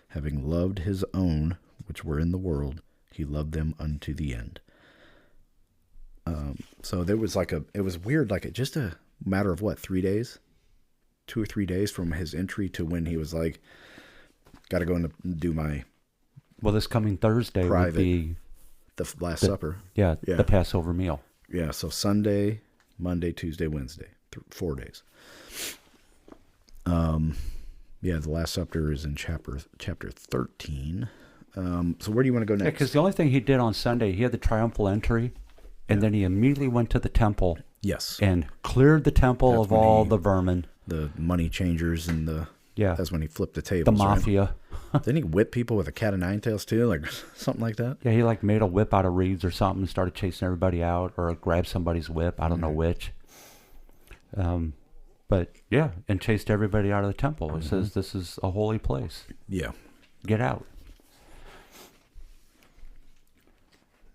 having loved his own which were in the world, he loved them unto the end. So there was it was weird, just a matter of 3 days? 2 or 3 days from his entry to when he was like, got to go and do my. Well, this coming Thursday would be the Last Supper. Yeah, the Passover meal. Yeah, so Sunday, Monday, Tuesday, Wednesday, 4 days. The Last Supper is in chapter 13. So where do you want to go next? Yeah, because the only thing he did on Sunday, he had the triumphal entry, and then he immediately went to the temple. Yes. And cleared the temple of all the vermin. The money changers and that's when he flipped the tables. The mafia. Right? Didn't he whip people with a cat of nine tails too? Something like that? Yeah, he made a whip out of reeds or something and started chasing everybody out, or grabbed somebody's whip. I don't know which. But yeah, and chased everybody out of the temple. It says this is a holy place. Yeah. Get out.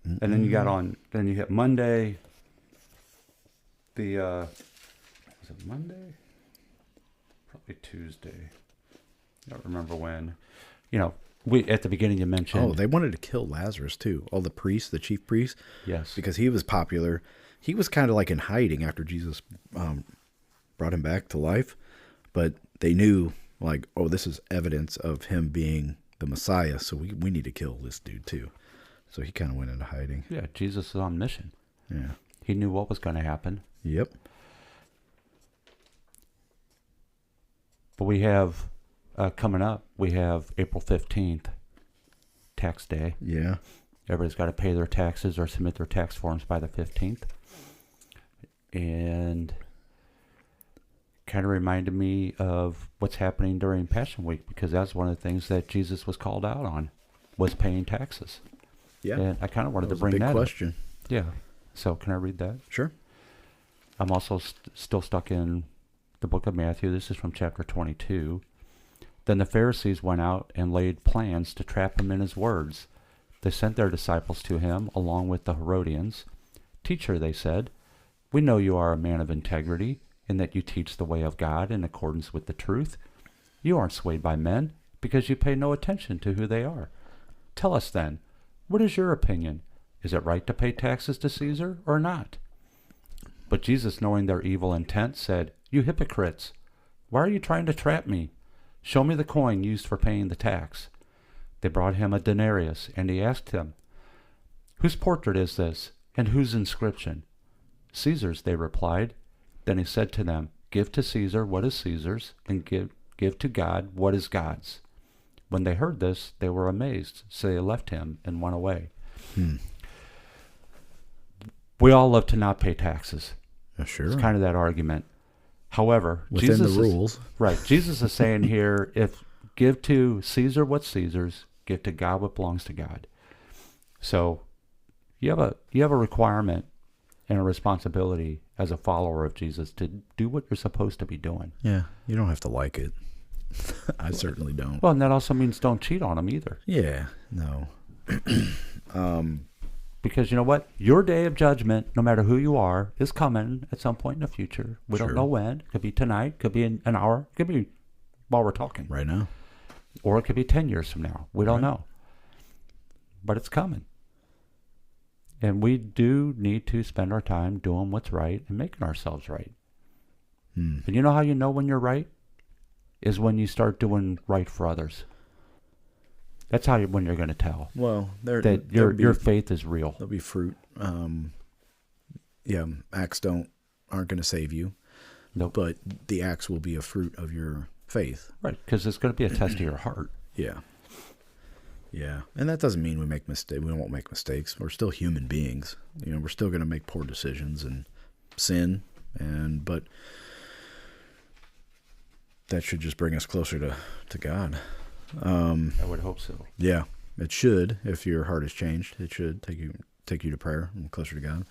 And then you hit Monday. Was it Monday? Probably Tuesday. I don't remember when. We at the beginning you mentioned. Oh, they wanted to kill Lazarus too. All the priests, the chief priests. Yes. Because he was popular. He was kind of in hiding after Jesus brought him back to life. But they knew, this is evidence of him being the Messiah, so we need to kill this dude too. So he kind of went into hiding. Yeah, Jesus is on mission. Yeah. He knew what was going to happen. Yep. But we have, coming up, we have April 15th, tax day. Yeah. Everybody's got to pay their taxes or submit their tax forms by the 15th. And kind of reminded me of what's happening during Passion Week, because that's one of the things that Jesus was called out on, was paying taxes. Yeah. And I kind of wanted to bring that big question. up. Yeah. So can I read that? Sure. I'm also still stuck in the book of Matthew. This is from chapter 22. Then the Pharisees went out and laid plans to trap him in his words. They sent their disciples to him, along with the Herodians. Teacher, they said, we know you are a man of integrity, and that you teach the way of God in accordance with the truth. You aren't swayed by men, because you pay no attention to who they are. Tell us then, what is your opinion? Is it right to pay taxes to Caesar or not? But Jesus, knowing their evil intent, said, You hypocrites! Why are you trying to trap me? Show me the coin used for paying the tax. They brought him a denarius, and he asked him, Whose portrait is this, and whose inscription? Caesar's, they replied. Then he said to them, Give to Caesar what is Caesar's, and give to God what is God's. When they heard this, they were amazed, so they left him and went away. We all love to not pay taxes. Sure. It's kind of that argument. However, within the rules. Right. Jesus is saying here, if give to Caesar what's Caesar's, give to God what belongs to God. So you have a requirement and a responsibility as a follower of Jesus to do what you're supposed to be doing. Yeah, you don't have to like it. I certainly don't. Well, and that also means don't cheat on them either. Yeah, no. Because you know what? Your day of judgment, no matter who you are, is coming at some point in the future. We don't know when. It could be tonight. Could be in an hour. Could be while we're talking. Right now. Or it could be 10 years from now. We don't know. But it's coming. And we do need to spend our time doing what's right and making ourselves right. And you know how you know when you're right? Is when you start doing right for others. That's when you're going to tell. Well, that your faith is real. There'll be fruit. Acts aren't going to save you. Nope. But the acts will be a fruit of your faith. Right, because it's going to be a test of your heart. Yeah. Yeah, and that doesn't mean we make mistakes. We won't make mistakes. We're still human beings. You know, we're still going to make poor decisions and sin, but that should just bring us closer to God. I would hope so. Yeah, it should. If your heart is changed, it should take you to prayer and closer to God.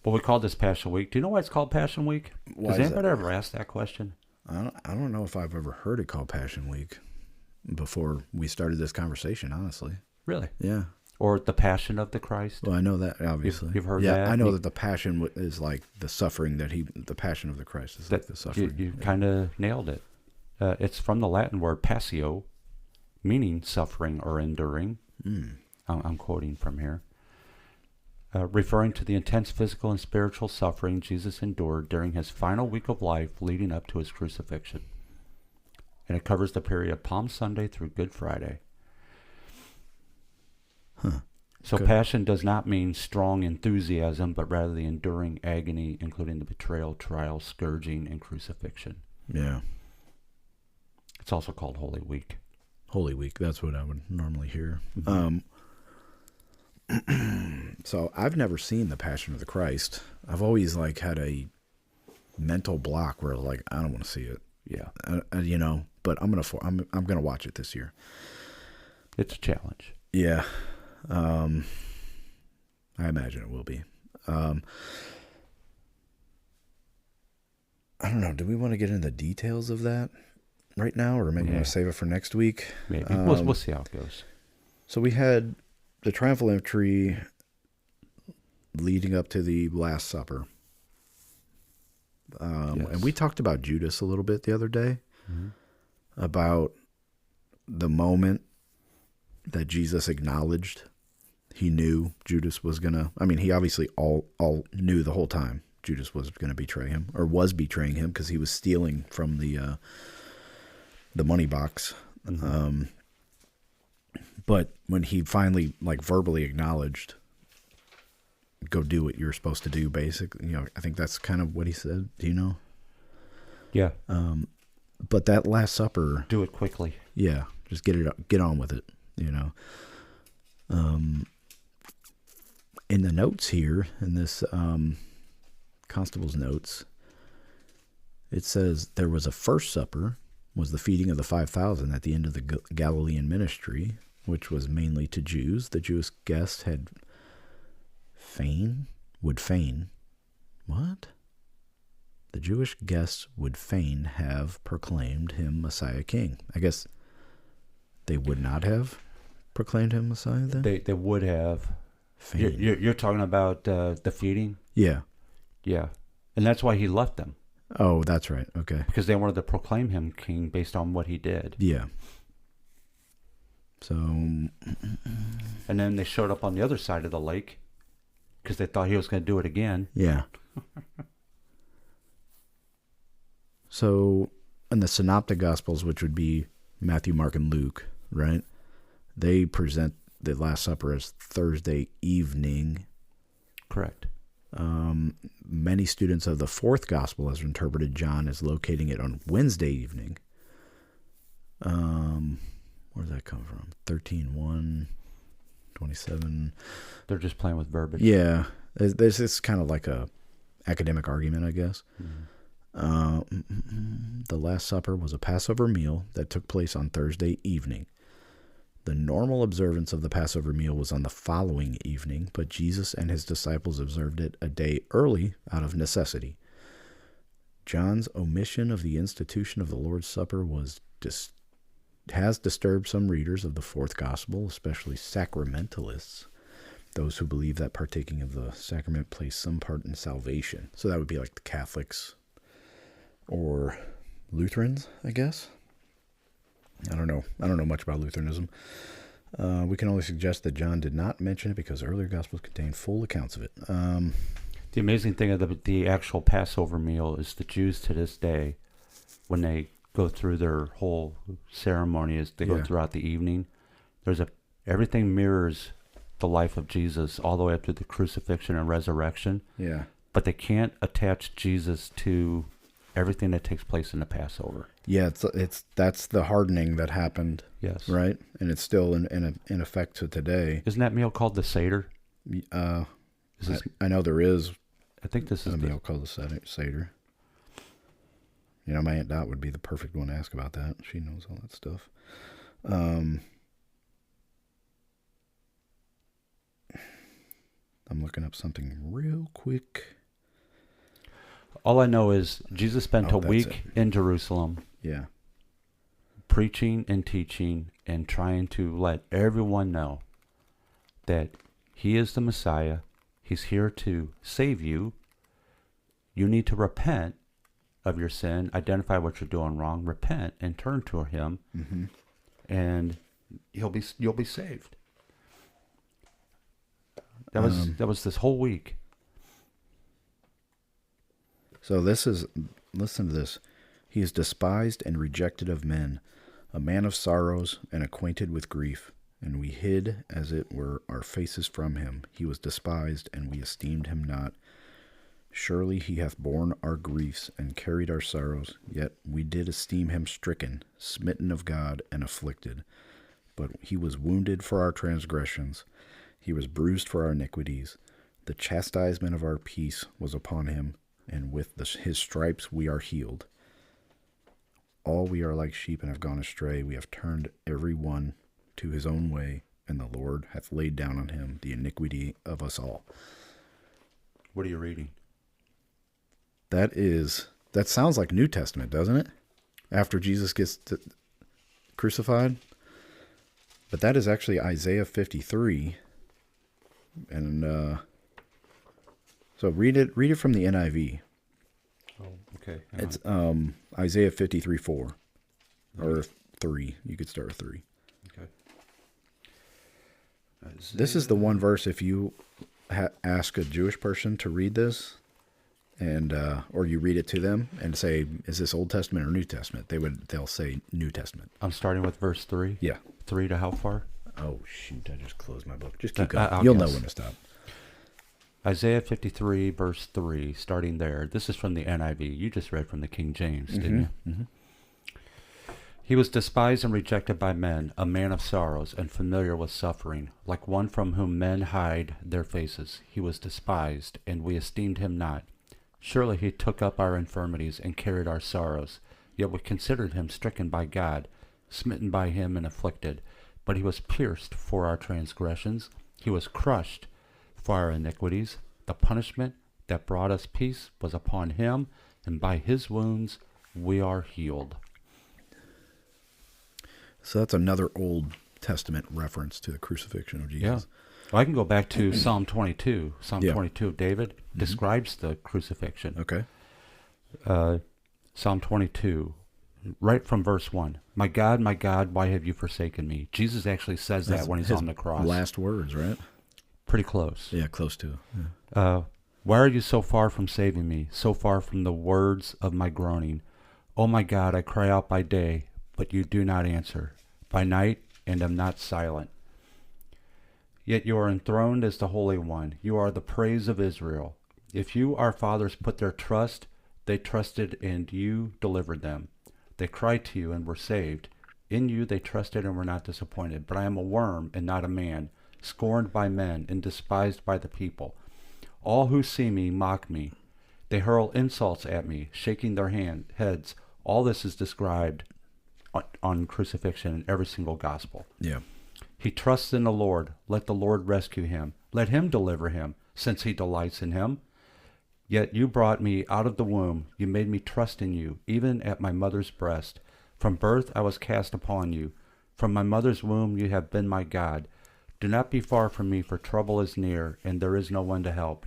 Well, we called this Passion Week. Do you know why it's called Passion Week? Has anybody ever asked that question? I don't know if I've ever heard it called Passion Week before we started this conversation, honestly. Really? Yeah. Or the Passion of the Christ? Well, I know that, obviously. You've heard that? Yeah, I know that the passion is like the suffering the passion of the Christ is like the suffering. You kind of nailed it. It's from the Latin word passio, meaning suffering or enduring. I'm quoting from here. Referring to the intense physical and spiritual suffering Jesus endured during his final week of life leading up to his crucifixion. And it covers the period of Palm Sunday through Good Friday. So passion does not mean strong enthusiasm, but rather the enduring agony, including the betrayal, trial, scourging, and crucifixion. Yeah. It's also called Holy Week. Holy Week, that's what I would normally hear. So I've never seen the Passion of the Christ. I've always had a mental block where I don't want to see it. Yeah. But I'm gonna watch it this year. It's a challenge. Yeah. I imagine it will be. I don't know. Do we want to get into the details of that right now, or maybe want to save it for next week? Maybe. We'll see how it goes. So we had the triumphal entry leading up to the Last Supper. And we talked about Judas a little bit the other day, about the moment that Jesus acknowledged he knew Judas was going to, he obviously all knew the whole time Judas was going to betray him, or was betraying him, because he was stealing from the money box. But when he finally verbally acknowledged, go do what you're supposed to do, basically, I think that's kind of what he said. Do you know? Yeah. But that Last Supper, do it quickly. Yeah. Just get on with it, In the notes here, in this constable's notes, it says there was a first supper, was the feeding of the 5,000 at the end of the Galilean ministry, which was mainly to Jews. The Jewish guests would feign. What? Jewish guests would fain have proclaimed him Messiah King. I guess they would not have proclaimed him Messiah then? They would have. You're talking about the feeding? Yeah. Yeah. And that's why he left them. Oh, that's right. Okay. Because they wanted to proclaim him king based on what he did. Yeah. So. And then they showed up on the other side of the lake because they thought he was going to do it again. Yeah. So, in the Synoptic Gospels, which would be Matthew, Mark, and Luke, right? They present the Last Supper as Thursday evening. Correct. Many students of the fourth Gospel has interpreted John as locating it on Wednesday evening. Where does that come from? 13:1, 27. They're just playing with verbiage. Yeah. There's this kind of like a academic argument, I guess. The Last Supper was a Passover meal that took place on Thursday evening. The normal observance of the Passover meal was on the following evening, but Jesus and his disciples observed it a day early out of necessity. John's omission of the institution of the Lord's Supper has disturbed some readers of the fourth Gospel, especially sacramentalists, those who believe that partaking of the sacrament plays some part in salvation. So that would be like the Catholics or Lutherans, I guess. I don't know much about Lutheranism. We can only suggest that John did not mention it because earlier Gospels contain full accounts of it. The amazing thing of the actual Passover meal is the Jews to this day, when they go through their whole ceremony as they go throughout the evening, everything mirrors the life of Jesus all the way up to the crucifixion and resurrection. Yeah. But they can't attach Jesus to everything that takes place in the Passover. Yeah, that's the hardening that happened. Yes. Right? And it's still in effect to today. Isn't that meal called the Seder? I know there is. I think this is a meal called the Seder. You know, my Aunt Dot would be the perfect one to ask about that. She knows all that stuff. I'm looking up something real quick. All I know is Jesus spent a week in Jerusalem. Yeah. Preaching and teaching and trying to let everyone know that he is the Messiah. He's here to save you. You need to repent of your sin, identify what you're doing wrong, repent and turn to him, and you'll be saved. That was this whole week. So listen to this. He is despised and rejected of men, a man of sorrows and acquainted with grief. And we hid, as it were, our faces from him. He was despised, and we esteemed him not. Surely he hath borne our griefs and carried our sorrows. Yet we did esteem him stricken, smitten of God, and afflicted. But he was wounded for our transgressions. He was bruised for our iniquities. The chastisement of our peace was upon him, and with his stripes we are healed. All we are like sheep and have gone astray. We have turned every one to his own way, and the Lord hath laid down on him the iniquity of us all. What are you reading? That sounds like New Testament, doesn't it? After Jesus gets crucified. But that is actually Isaiah 53. And so read it from the NIV. Oh, okay. It's Isaiah 53:4 or 3. You could start with 3. Okay. This is the one verse if you ask a Jewish person to read this, and or you read it to them and say, "Is this Old Testament or New Testament?" They'll say New Testament. I'm starting with verse 3. Yeah. 3 to how far? Oh shoot! I just closed my book. Just keep going. You'll know when to stop. Isaiah 53, verse 3, starting there. This is from the NIV. You just read from the King James, didn't you? Mm-hmm. He was despised and rejected by men, a man of sorrows and familiar with suffering, like one from whom men hide their faces. He was despised, and we esteemed him not. Surely he took up our infirmities and carried our sorrows. Yet we considered him stricken by God, smitten by him and afflicted. But he was pierced for our transgressions. He was crushed for our iniquities. The punishment that brought us peace was upon him, and by his wounds we are healed. So that's another Old Testament reference to the crucifixion of Jesus. Yeah. Well, I can go back to Psalm 22. Psalm 22 of David describes the crucifixion. Okay. Psalm 22, right from verse 1. My God, why have you forsaken me? Jesus actually says that when he's on the cross. Last words, right? Pretty close. Yeah, close to. Yeah. Why are you so far from saving me, so far from the words of my groaning? Oh my God, I cry out by day, but you do not answer. By night, and am not silent. Yet you are enthroned as the Holy One. You are the praise of Israel. If you, our fathers, put their trust, they trusted and you delivered them. They cried to you and were saved. In you they trusted and were not disappointed. But I am a worm and not a man, scorned by men and despised by the people. All who see me mock me. They hurl insults at me, shaking their heads. All this is described on crucifixion in every single gospel. Yeah. He trusts in the Lord. Let the Lord rescue him. Let him deliver him, since he delights in him. Yet you brought me out of the womb. You made me trust in you, even at my mother's breast. From birth I was cast upon you. From my mother's womb you have been my God. Do not be far from me, for trouble is near, and there is no one to help.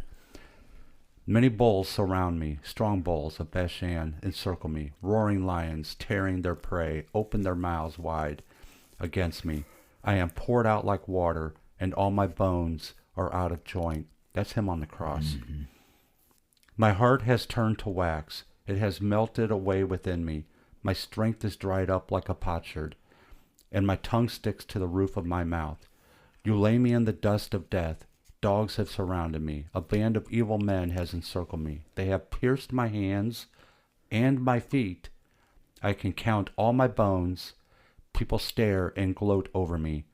Many bulls surround me, strong bulls of Bashan encircle me. Roaring lions, tearing their prey, open their mouths wide against me. I am poured out like water, and all my bones are out of joint. That's him on the cross. Mm-hmm. My heart has turned to wax. It has melted away within me. My strength is dried up like a potsherd, and my tongue sticks to the roof of my mouth. You lay me in the dust of death. Dogs have surrounded me. A band of evil men has encircled me. They have pierced my hands and my feet. I can count all my bones. People stare and gloat over me.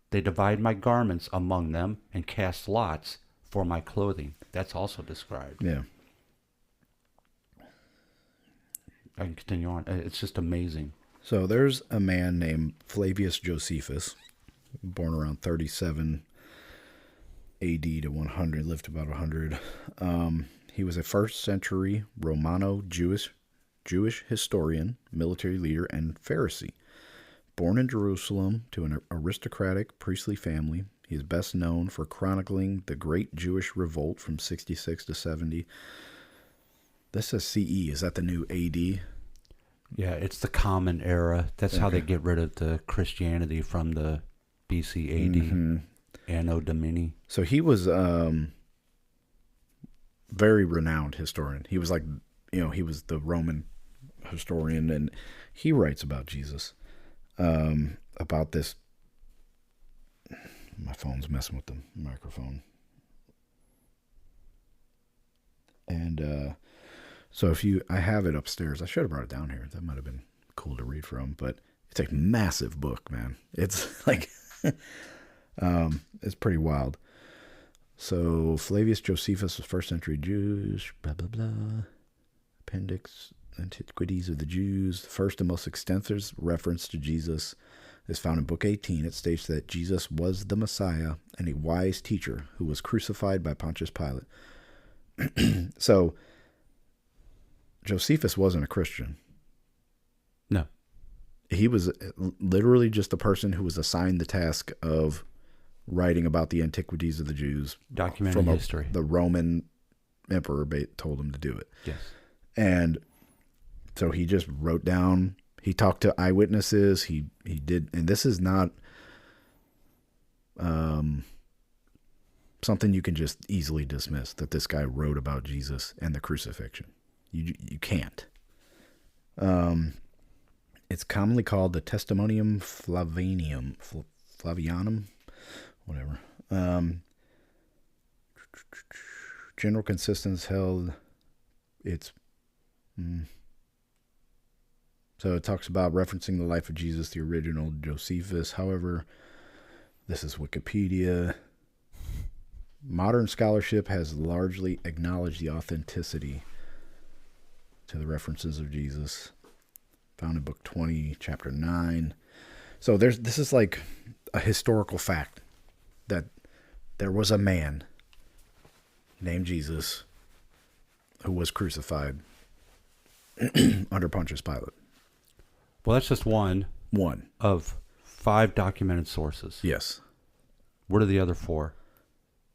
They divide my garments among them and cast lots for my clothing. That's also described. Yeah. I can continue on. It's just amazing. So there's a man named Flavius Josephus, born around 37 AD to 100, lived about 100. He was a first century Romano-Jewish historian, military leader, and Pharisee. Born in Jerusalem to an aristocratic priestly family, he is best known for chronicling the Great Jewish Revolt from 66 to 70. This says CE. Is that the new AD? Yeah, it's the Common Era. That's how they get rid of the Christianity from the BC AD. Anno Domini. So he was very renowned historian. He was he was the Roman historian, and he writes about Jesus. About this. My phone's messing with the microphone. And so I have it upstairs. I should have brought it down here. That might have been cool to read from, but it's a massive book, man. It's like, it's pretty wild. So Flavius Josephus was first century Jewish, blah, blah, blah. Appendix, Antiquities of the Jews. The first and most extensive reference to Jesus is found in Book 18. It states that Jesus was the Messiah and a wise teacher who was crucified by Pontius Pilate. So Josephus wasn't a Christian. No. He was literally just a person who was assigned the task of writing about the antiquities of the Jews. Documenting history. The Roman emperor told him to do it. Yes. And so he just wrote down, he talked to eyewitnesses, he did, and this is not something you can just easily dismiss, that this guy wrote about Jesus and the crucifixion. You can't. It's commonly called the Testimonium Flavianum, whatever. General consensus held. So it talks about referencing the life of Jesus, the original Josephus. However, this is Wikipedia. Modern scholarship has largely acknowledged the authenticity to the references of Jesus, found in Book 20, Chapter 9. So this is like a historical fact that there was a man named Jesus who was crucified under Pontius Pilate. Well, that's just one One. of 5 documented sources. Yes. What are the other 4?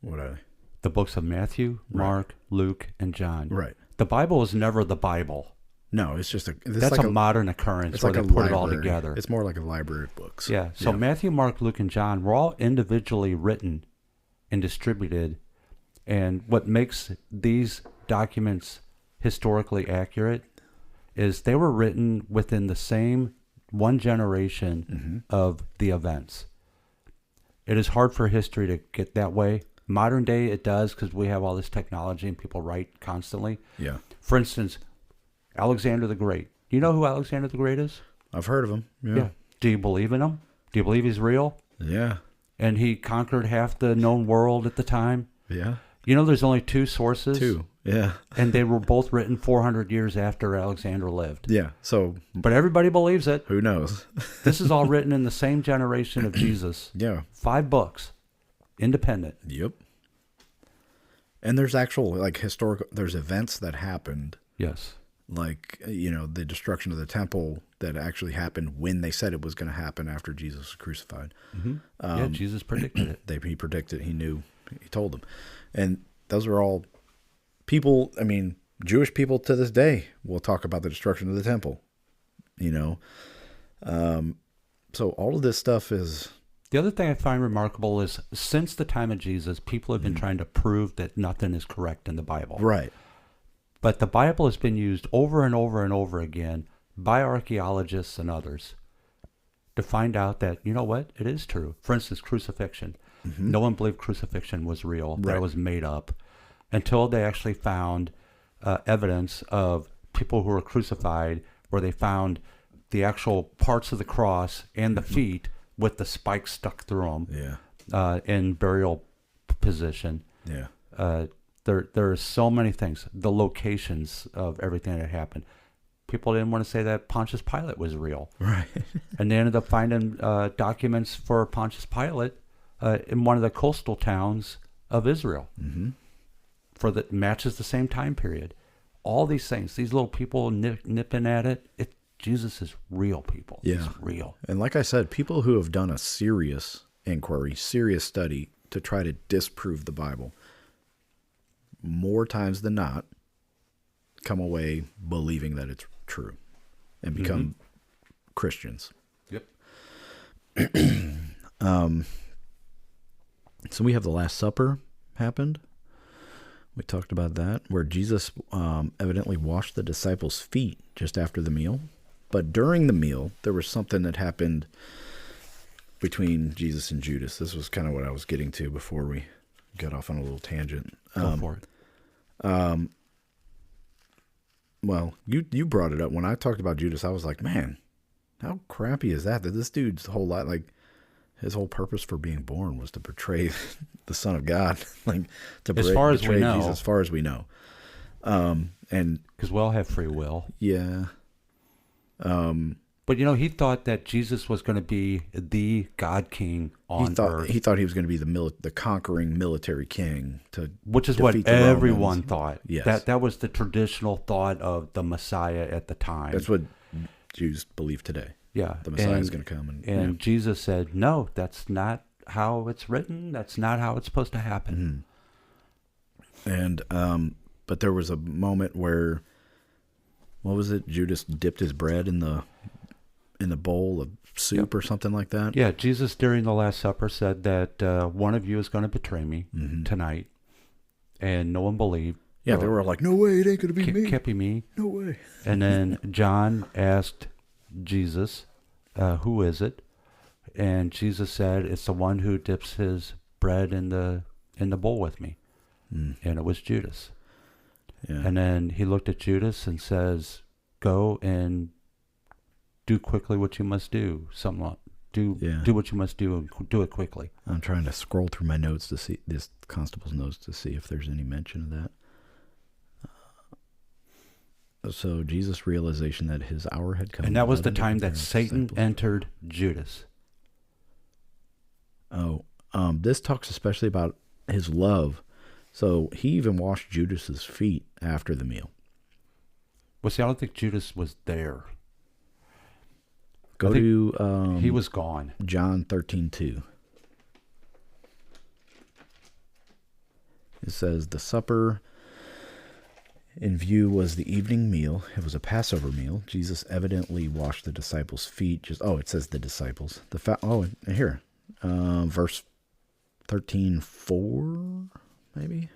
What are they? The books of Matthew, Mark, Luke, and John. Right. The Bible is never the Bible. No, it's just That's like a modern occurrence it's where like they a put it all library. together. It's more like a library of books. Yeah. So Matthew, Mark, Luke, and John were all individually written and distributed. And what makes these documents historically accurate is they were written within the same one generation of the events. It is hard for history to get that way. Modern day, it does because we have all this technology and people write constantly. Yeah. For instance, Alexander the Great. You know who Alexander the Great is? I've heard of him. Yeah. Do you believe in him? Do you believe he's real? Yeah. And he conquered half the known world at the time? Yeah. You know there's only 2 sources? 2. Yeah. And they were both written 400 years after Alexander lived. Yeah. So, But everybody believes it. who knows? This is all written in the same generation of Jesus. Yeah. 5 books. Independent. Yep. And there's actual, like, historical, there's events that happened, Yes. like, the destruction of the temple that actually happened when they said it was going to happen after Jesus was crucified. Yeah, Jesus predicted it. He predicted, he knew, he told them. And those are all people, Jewish people to this day will talk about the destruction of the temple, So all of this stuff is... The other thing I find remarkable is since the time of Jesus, people have been trying to prove that nothing is correct in the Bible. Right. But the Bible has been used over and over and over again by archaeologists and others to find out that, you know what, it is true. For instance, crucifixion. No one believed crucifixion was real. Right. That was made up until they actually found evidence of people who were crucified where they found the actual parts of the cross and the feet with the spikes stuck through them in burial position. Yeah. There are so many things, the locations of everything that happened. People didn't want to say that Pontius Pilate was real. Right. And they ended up finding documents for Pontius Pilate in one of the coastal towns of Israel for that matches the same time period. All these things, these little people nipping at it, Jesus is real, people. Yeah. He's real. And like I said, people who have done a serious inquiry, serious study to try to disprove the Bible, more times than not, come away believing that it's true and become Christians. Yep. So we have the Last Supper happened. We talked about that, where Jesus evidently washed the disciples' feet just after the meal. But during the meal, there was something that happened between Jesus and Judas. This was kind of what I was getting to before we got off on a little tangent. Go for it. Well, you brought it up. When I talked about Judas, I was like, man, how crappy is that? That this dude's whole life, his whole purpose for being born was to portray the Son of God, to as far as we know. Jesus, as far as we know. And because we all have free will. Yeah. But he thought that Jesus was going to be the God King on earth. He thought he was going to be the conquering military king, which is what everyone thought. Yes. That was the traditional thought of the Messiah at the time. That's what Jews believe today. Yeah, the Messiah is going to come, and Jesus said, "No, that's not how it's written. That's not how it's supposed to happen." And but there was a moment where, what was it? Judas dipped his bread in the bowl of soup or something like that. Yeah, Jesus during the Last Supper said that one of you is going to betray me tonight, and no one believed. Yeah, they were like, "No way, it ain't going to be me. Can't be me. No way." And then John asked Jesus, "Who is it?" And Jesus said, "It's the one who dips his bread in the bowl with me," and it was Judas. Yeah. And then he looked at Judas and says, "Go and do quickly what you must do. Do what you must do and do it quickly." I'm trying to scroll through my notes to see this constable's notes to see if there's any mention of that. So Jesus' realization that his hour had come. And that was the time that Satan entered Judas. This talks especially about his love. So he even washed Judas's feet after the meal. Well, see, I don't think Judas was there. Go to he was gone. John 13:2. It says, the supper in view was the evening meal. It was a Passover meal. Jesus evidently washed the disciples' feet. It says the disciples. Here. Verse 13:4, maybe?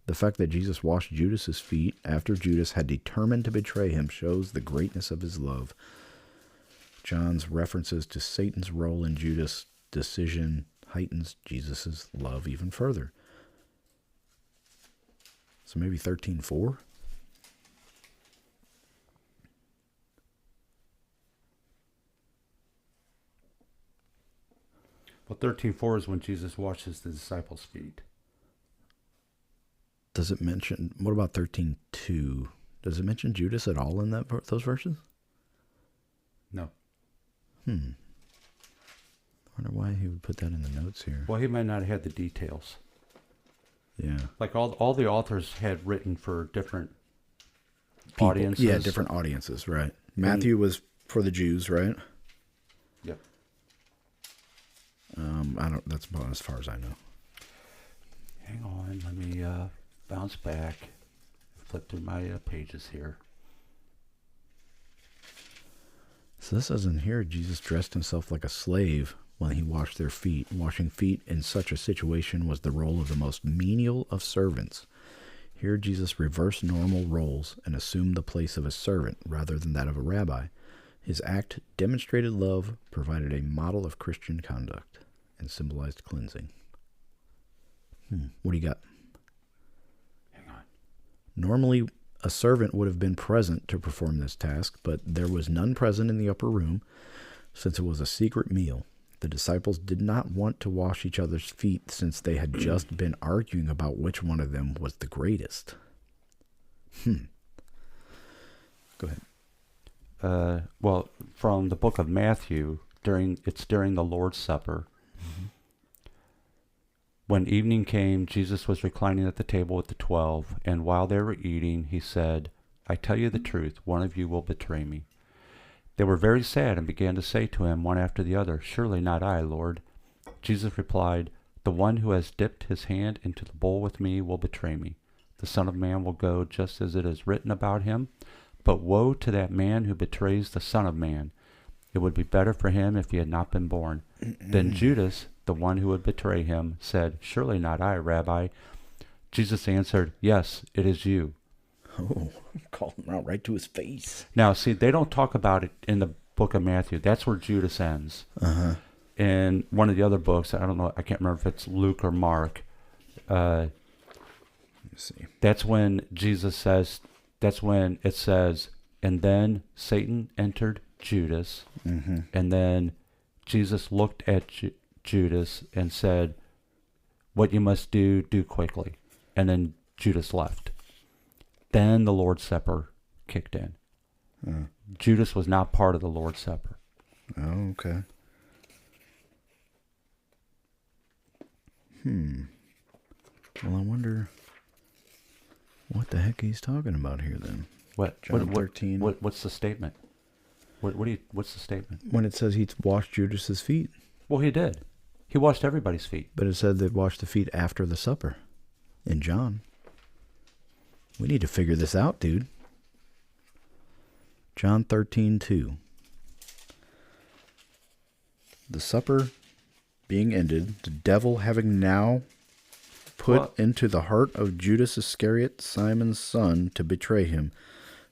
The fact that Jesus washed Judas's feet after Judas had determined to betray him shows the greatness of his love. John's references to Satan's role in Judas' decision heightens Jesus' love even further. So maybe 13:4? Well, 13:4 is when Jesus washes the disciples' feet. Does it mention, what about 13:2? Does it mention Judas at all in those verses? No. I wonder why he would put that in the notes here. Well, he might not have had the details. Yeah. Like all the authors had written for different audiences. Yeah, different audiences, right. Matthew was for the Jews, right? Yep. That's about as far as I know. Hang on, let me bounce back, flip through my pages here. So this says in here, Jesus dressed himself like a slave when he washed their feet. Washing feet in such a situation was the role of the most menial of servants. Here Jesus reversed normal roles and assumed the place of a servant rather than that of a rabbi. His act demonstrated love, provided a model of Christian conduct, and symbolized cleansing. What do you got? Hang on. Normally, a servant would have been present to perform this task, but there was none present in the upper room, since it was a secret meal. The disciples did not want to wash each other's feet since they had just been arguing about which one of them was the greatest. Go ahead. Well, from the book of Matthew, during the Lord's Supper. Mm-hmm. When evening came, Jesus was reclining at the table with the 12, and while they were eating, he said, I tell you the truth, one of you will betray me. They were very sad and began to say to him, one after the other, Surely not I, Lord. Jesus replied, The one who has dipped his hand into the bowl with me will betray me. The Son of Man will go just as it is written about him. But woe to that man who betrays the Son of Man. It would be better for him if he had not been born. Then Judas, the one who would betray him, said, Surely not I, Rabbi. Jesus answered, Yes, it is you. Oh, called him out right to his face. Now, see, they don't talk about it in the book of Matthew. That's where Judas ends. Uh-huh. In one of the other books, I don't know, I can't remember if it's Luke or Mark. Let me see. That's when it says, and then Satan entered Judas, and then Jesus looked at Judas and said, What you must do, do quickly. And then Judas left. Then the Lord's Supper kicked in. Judas was not part of the Lord's Supper. Oh, okay. Well, I wonder what the heck he's talking about here then. John 13. What's the statement? What's the statement? When it says he washed Judas's feet. Well, he did. He washed everybody's feet. But it said they washed the feet after the supper in John. We need to figure this out, dude. John 13:2. The supper being ended, the devil having now put into the heart of Judas Iscariot, Simon's son, to betray him,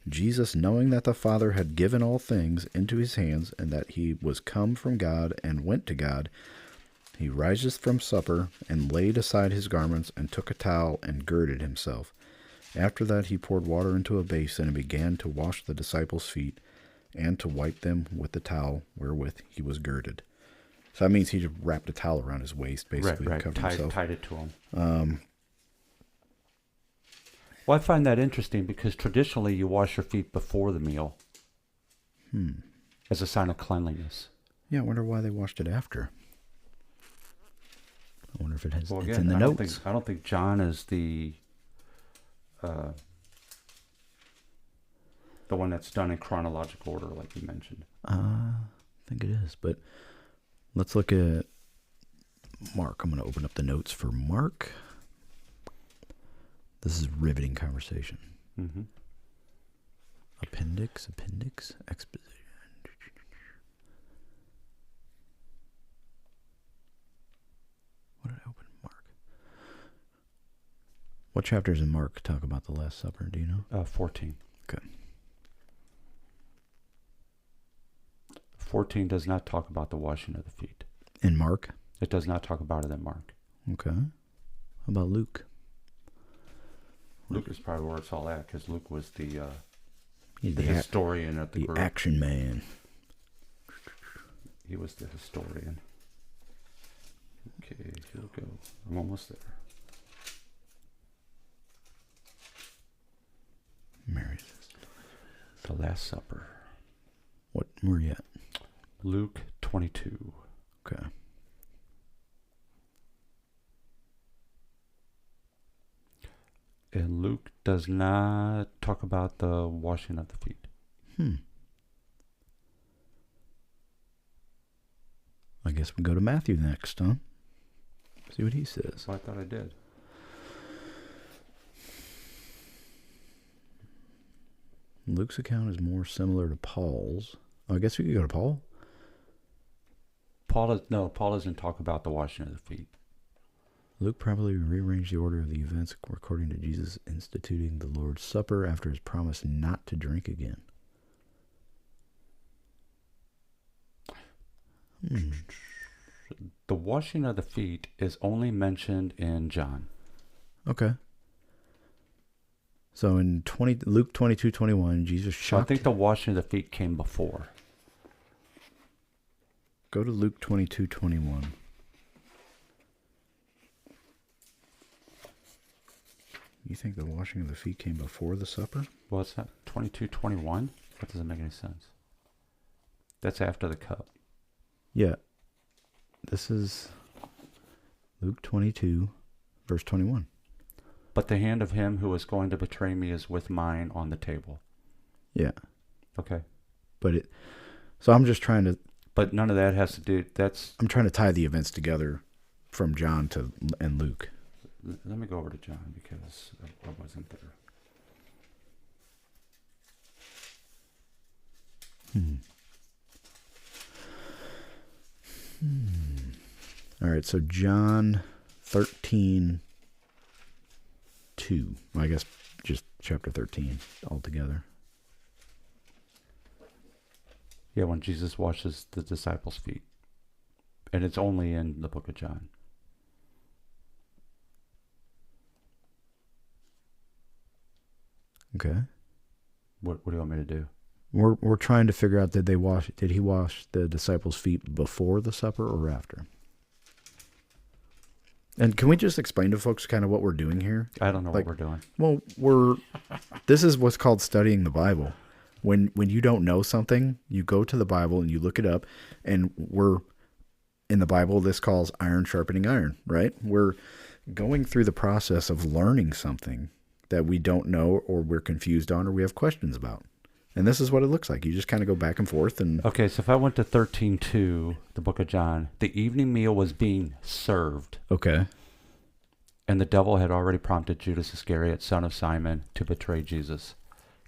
Jesus, knowing that the Father had given all things into his hands, and that he was come from God and went to God, he riseth from supper, and laid aside his garments, and took a towel, and girded himself. After that he poured water into a basin, and began to wash the disciples' feet, and to wipe them with the towel wherewith he was girded. So that means he just wrapped a towel around his waist, basically, right. to cover himself. Tied it to him. Well, I find that interesting because traditionally you wash your feet before the meal as a sign of cleanliness. Yeah, I wonder why they washed it after. I wonder if it has. Well, it's again, in the notes. I don't think John is the. The one that's done in chronological order, like you mentioned. I think it is, but let's look at Mark. I'm going to open up the notes for Mark. This is riveting conversation. Mm-hmm. Appendix, exposition. What did I open? Mark. What chapters in Mark talk about the Last Supper? Do you know? 14. Okay. 14 does not talk about the washing of the feet. In Mark? It does not talk about it in Mark. Okay. How about Luke? Luke is probably where it's all at, because Luke was the He's historian of the the group. action man. He was the historian. Okay, here we go. I'm almost there. Mary's. The Last Supper. What? Where are you at? Luke 22. Okay. And Luke does not talk about the washing of the feet. I guess we go to Matthew next, huh? See what he says. Well, I thought I did. Luke's account is more similar to Paul's. Oh, I guess we could go to Paul. Paul doesn't talk about the washing of the feet. Luke probably rearranged the order of the events according to Jesus instituting the Lord's Supper after his promise not to drink again. The washing of the feet is only mentioned in John. Okay. So in Luke 22:21, Jesus So I shocked. think the washing of the feet came before. Go to Luke 22:21. You think the washing of the feet came before the supper? Well, it's not 22:21. That doesn't make any sense. That's after the cup. Yeah. This is Luke 22, verse 21. But the hand of him who is going to betray me is with mine on the table. Yeah. Okay. So I'm just trying to. But none of that has to do. I'm trying to tie the events together from John and Luke. Let me go over to John because I wasn't there. All right, so John 13:2. I guess just chapter 13 altogether. Yeah, when Jesus washes the disciples' feet. And it's only in the book of John. Okay. What do you want me to do? We're trying to figure out did he wash the disciples' feet before the supper or after? And can we just explain to folks kind of what we're doing here? I don't know what we're doing. Well, this is what's called studying the Bible. When you don't know something, you go to the Bible and you look it up, and in the Bible, this calls iron sharpening iron, right? We're going through the process of learning something that we don't know or we're confused on or we have questions about. And this is what it looks like. You just kind of go back and forth. Okay, so if I went to 13:2, the book of John, the evening meal was being served. Okay. And the devil had already prompted Judas Iscariot, son of Simon, to betray Jesus.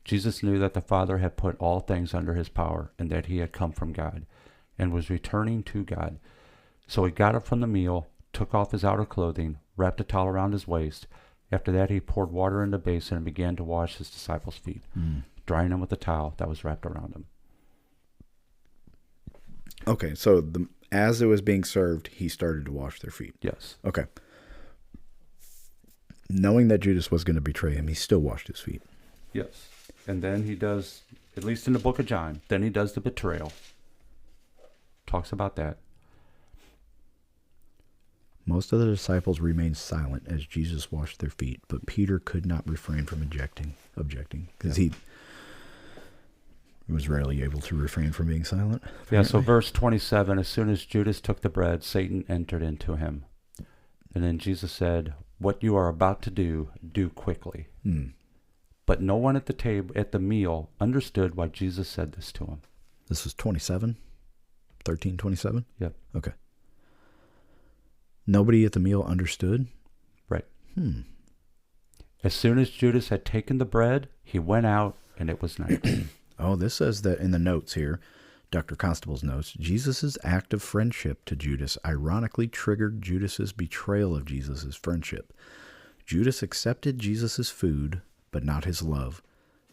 Jesus knew that the Father had put all things under his power and that he had come from God and was returning to God. So he got up from the meal, took off his outer clothing, wrapped a towel around his waist. After that, he poured water in the basin and began to wash his disciples' feet, drying them with the towel that was wrapped around him. Okay, so as it was being served, he started to wash their feet. Yes. Okay. Knowing that Judas was going to betray him, he still washed his feet. Yes. And then he does, at least in the book of John, then he does the betrayal. Talks about that. Most of the disciples remained silent as Jesus washed their feet, but Peter could not refrain from objecting, because he was rarely able to refrain from being silent. Apparently. Yeah, so verse 27, as soon as Judas took the bread, Satan entered into him. And then Jesus said, "What you are about to do, do quickly." But no one at the table at the meal understood why Jesus said this to him. This was 13:27? Yep. Okay. Nobody at the meal understood? Right. Hmm. As soon as Judas had taken the bread, he went out, and it was night. Oh, this says that in the notes here, Dr. Constable's notes, Jesus' act of friendship to Judas ironically triggered Judas's betrayal of Jesus' friendship. Judas accepted Jesus' food, but not his love.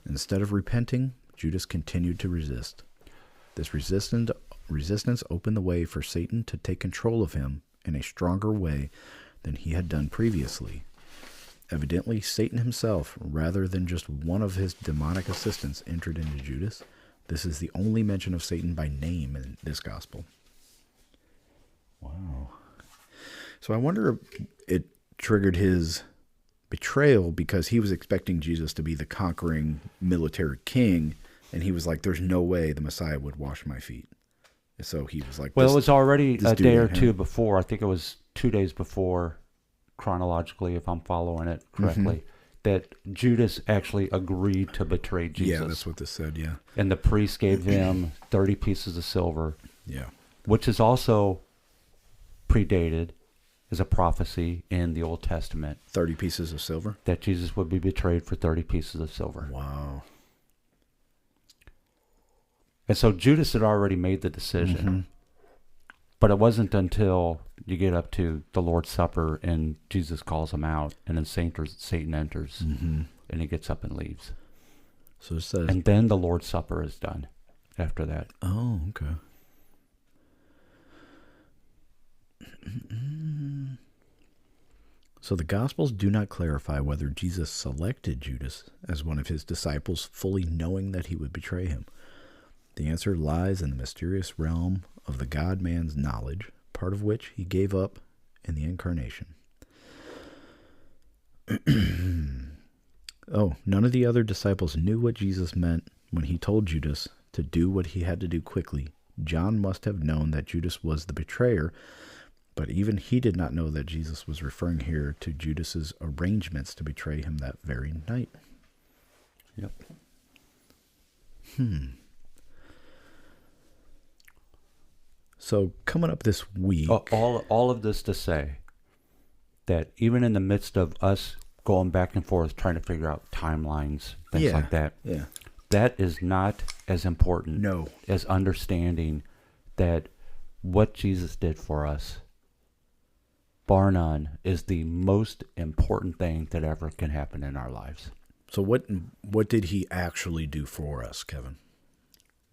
Instead of repenting, Judas continued to resist. This resistance opened the way for Satan to take control of him in a stronger way than he had done previously. Evidently, Satan himself, rather than just one of his demonic assistants, entered into Judas. This is the only mention of Satan by name in this gospel. Wow. So I wonder if it triggered his betrayal because he was expecting Jesus to be the conquering military king, and he was like, there's no way the Messiah would wash my feet. So he was like, well, it was already a day or two him. before. I think it was 2 days before, chronologically, if I'm following it correctly, that Judas actually agreed to betray Jesus. Yeah, that's what this said, yeah. And the priest gave him 30 pieces of silver. Yeah. Which is also predated as a prophecy in the Old Testament. 30 pieces of silver? That Jesus would be betrayed for 30 pieces of silver. Wow. And so Judas had already made the decision. But it wasn't until you get up to the Lord's Supper and Jesus calls him out, and then Satan enters, and he gets up and leaves. So it says, and then the Lord's Supper is done after that. Oh, okay. So the Gospels do not clarify whether Jesus selected Judas as one of his disciples, fully knowing that he would betray him. The answer lies in the mysterious realm of the God-man's knowledge, part of which he gave up in the incarnation. Oh, none of the other disciples knew what Jesus meant when he told Judas to do what he had to do quickly. John must have known that Judas was the betrayer, but even he did not know that Jesus was referring here to Judas's arrangements to betray him that very night. Yep. So coming up this week... All of this to say that even in the midst of us going back and forth trying to figure out timelines, things like that, that is not as important as understanding that what Jesus did for us, bar none, is the most important thing that ever can happen in our lives. So what did he actually do for us, Kevin?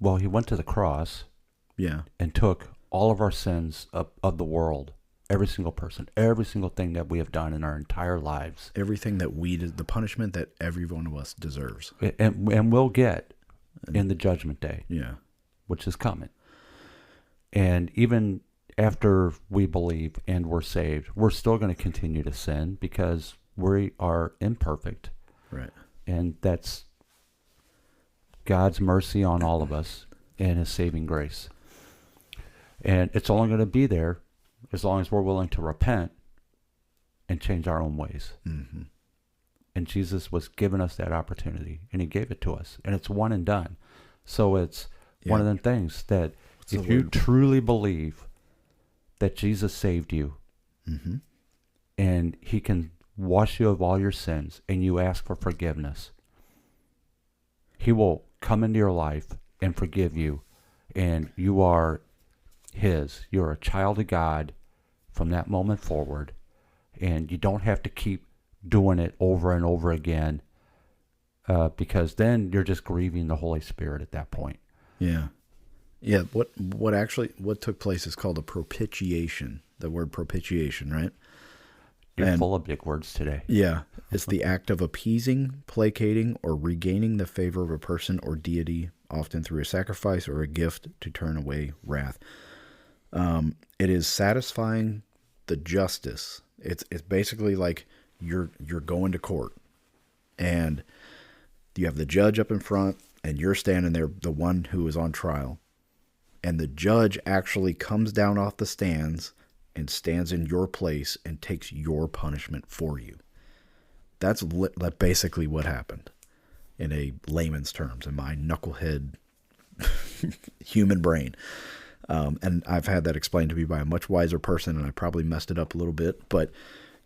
Well, he went to the cross and took all of our sins of the world, every single person, every single thing that we have done in our entire lives. Everything that we did, the punishment that every one of us deserves. And will get in the judgment day, which is coming. And even after we believe and we're saved, we're still going to continue to sin because we are imperfect. Right. And that's God's mercy on all of us and his saving grace. And it's only going to be there as long as we're willing to repent and change our own ways. And Jesus was giving us that opportunity, and he gave it to us. And it's one and done. So it's one of them things that if you truly believe that Jesus saved you and he can wash you of all your sins and you ask for forgiveness, he will come into your life and forgive you, and you are his. You're a child of God from that moment forward, and you don't have to keep doing it over and over again because then you're just grieving the Holy Spirit at that point. What took place is called a propitiation. The word propitiation, right? You're full of big words today. Yeah. It's the act of appeasing, placating, or regaining the favor of a person or deity, often through a sacrifice or a gift to turn away wrath. It is satisfying the justice. It's basically like you're going to court, and you have the judge up in front, and you're standing there, the one who is on trial, and the judge actually comes down off the stands and stands in your place and takes your punishment for you. That's basically what happened. in a layman's terms, in my knucklehead human brain. And I've had that explained to me by a much wiser person, and I probably messed it up a little bit. But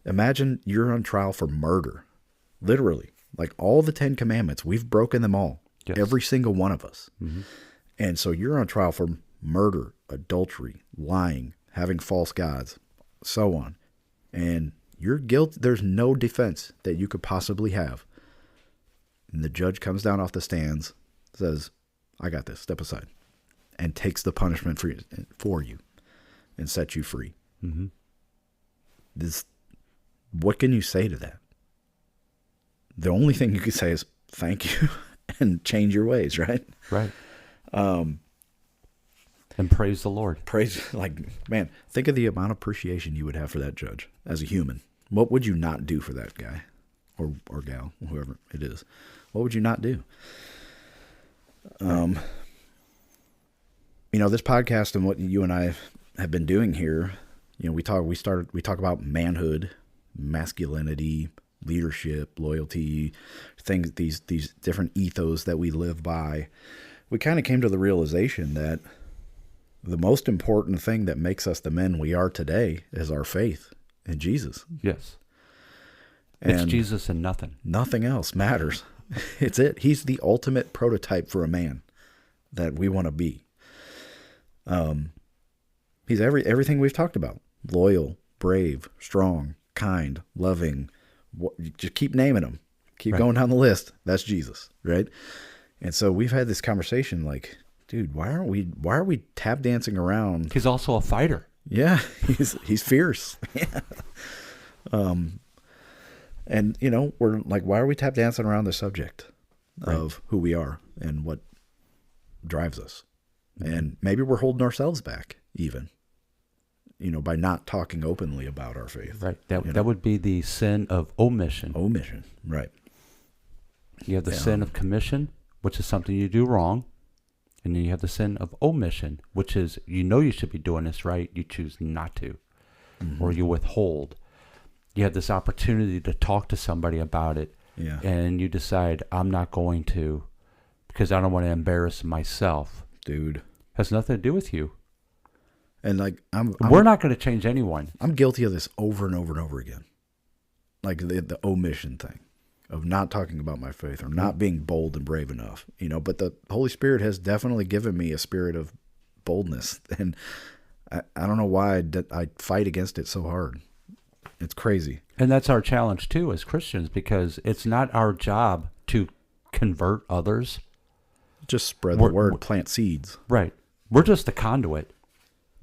imagine you're on trial for murder. Literally. Like all the 10 Commandments, we've broken them all. Yes. Every single one of us. Mm-hmm. And so you're on trial for murder, adultery, lying, having false gods, so on. And you're guilty. There's no defense that you could possibly have. And the judge comes down off the stands, says, I got this, step aside, and takes the punishment for you and sets you free. Mm-hmm. What can you say to that? The only thing you can say is thank you and change your ways, right? Right. And praise the Lord. Praise, like, man, think of the amount of appreciation you would have for that judge as a human. What would you not do for that guy or gal, whoever it is? What would you not do? You know, this podcast and what you and I have been doing here, you know, we talk about manhood, masculinity, leadership, loyalty, things, these different ethos that we live by. We kind of came to the realization that the most important thing that makes us the men we are today is our faith in Jesus. Yes. And it's Jesus and nothing. Nothing else matters. It's it. He's the ultimate prototype for a man that we want to be. He's everything we've talked about. Loyal, brave, strong, kind, loving. Just keep naming them. Keep going down the list. That's Jesus, right? And so we've had this conversation like, dude, why are we tap dancing around? He's also a fighter. Yeah, he's fierce. Yeah. And you know, we're like, why are we tap dancing around the subject of who we are and what drives us? And maybe we're holding ourselves back even, you know, by not talking openly about our faith. Right. That would be the sin of omission. Omission. Right. You have the sin of commission, which is something you do wrong. And then you have the sin of omission, which is, you know, you should be doing this right. You choose not to, or you withhold. You have this opportunity to talk to somebody about it. Yeah. And you decide, I'm not going to, because I don't want to embarrass myself. Dude. Has nothing to do with you. And like, we're not going to change anyone. I'm guilty of this over and over and over again. Like the omission thing of not talking about my faith or not being bold and brave enough, you know, but the Holy Spirit has definitely given me a spirit of boldness. And I don't know why I fight against it so hard. It's crazy. And that's our challenge too as Christians, because it's not our job to convert others. Just spread the word, plant seeds. Right. We're just the conduit.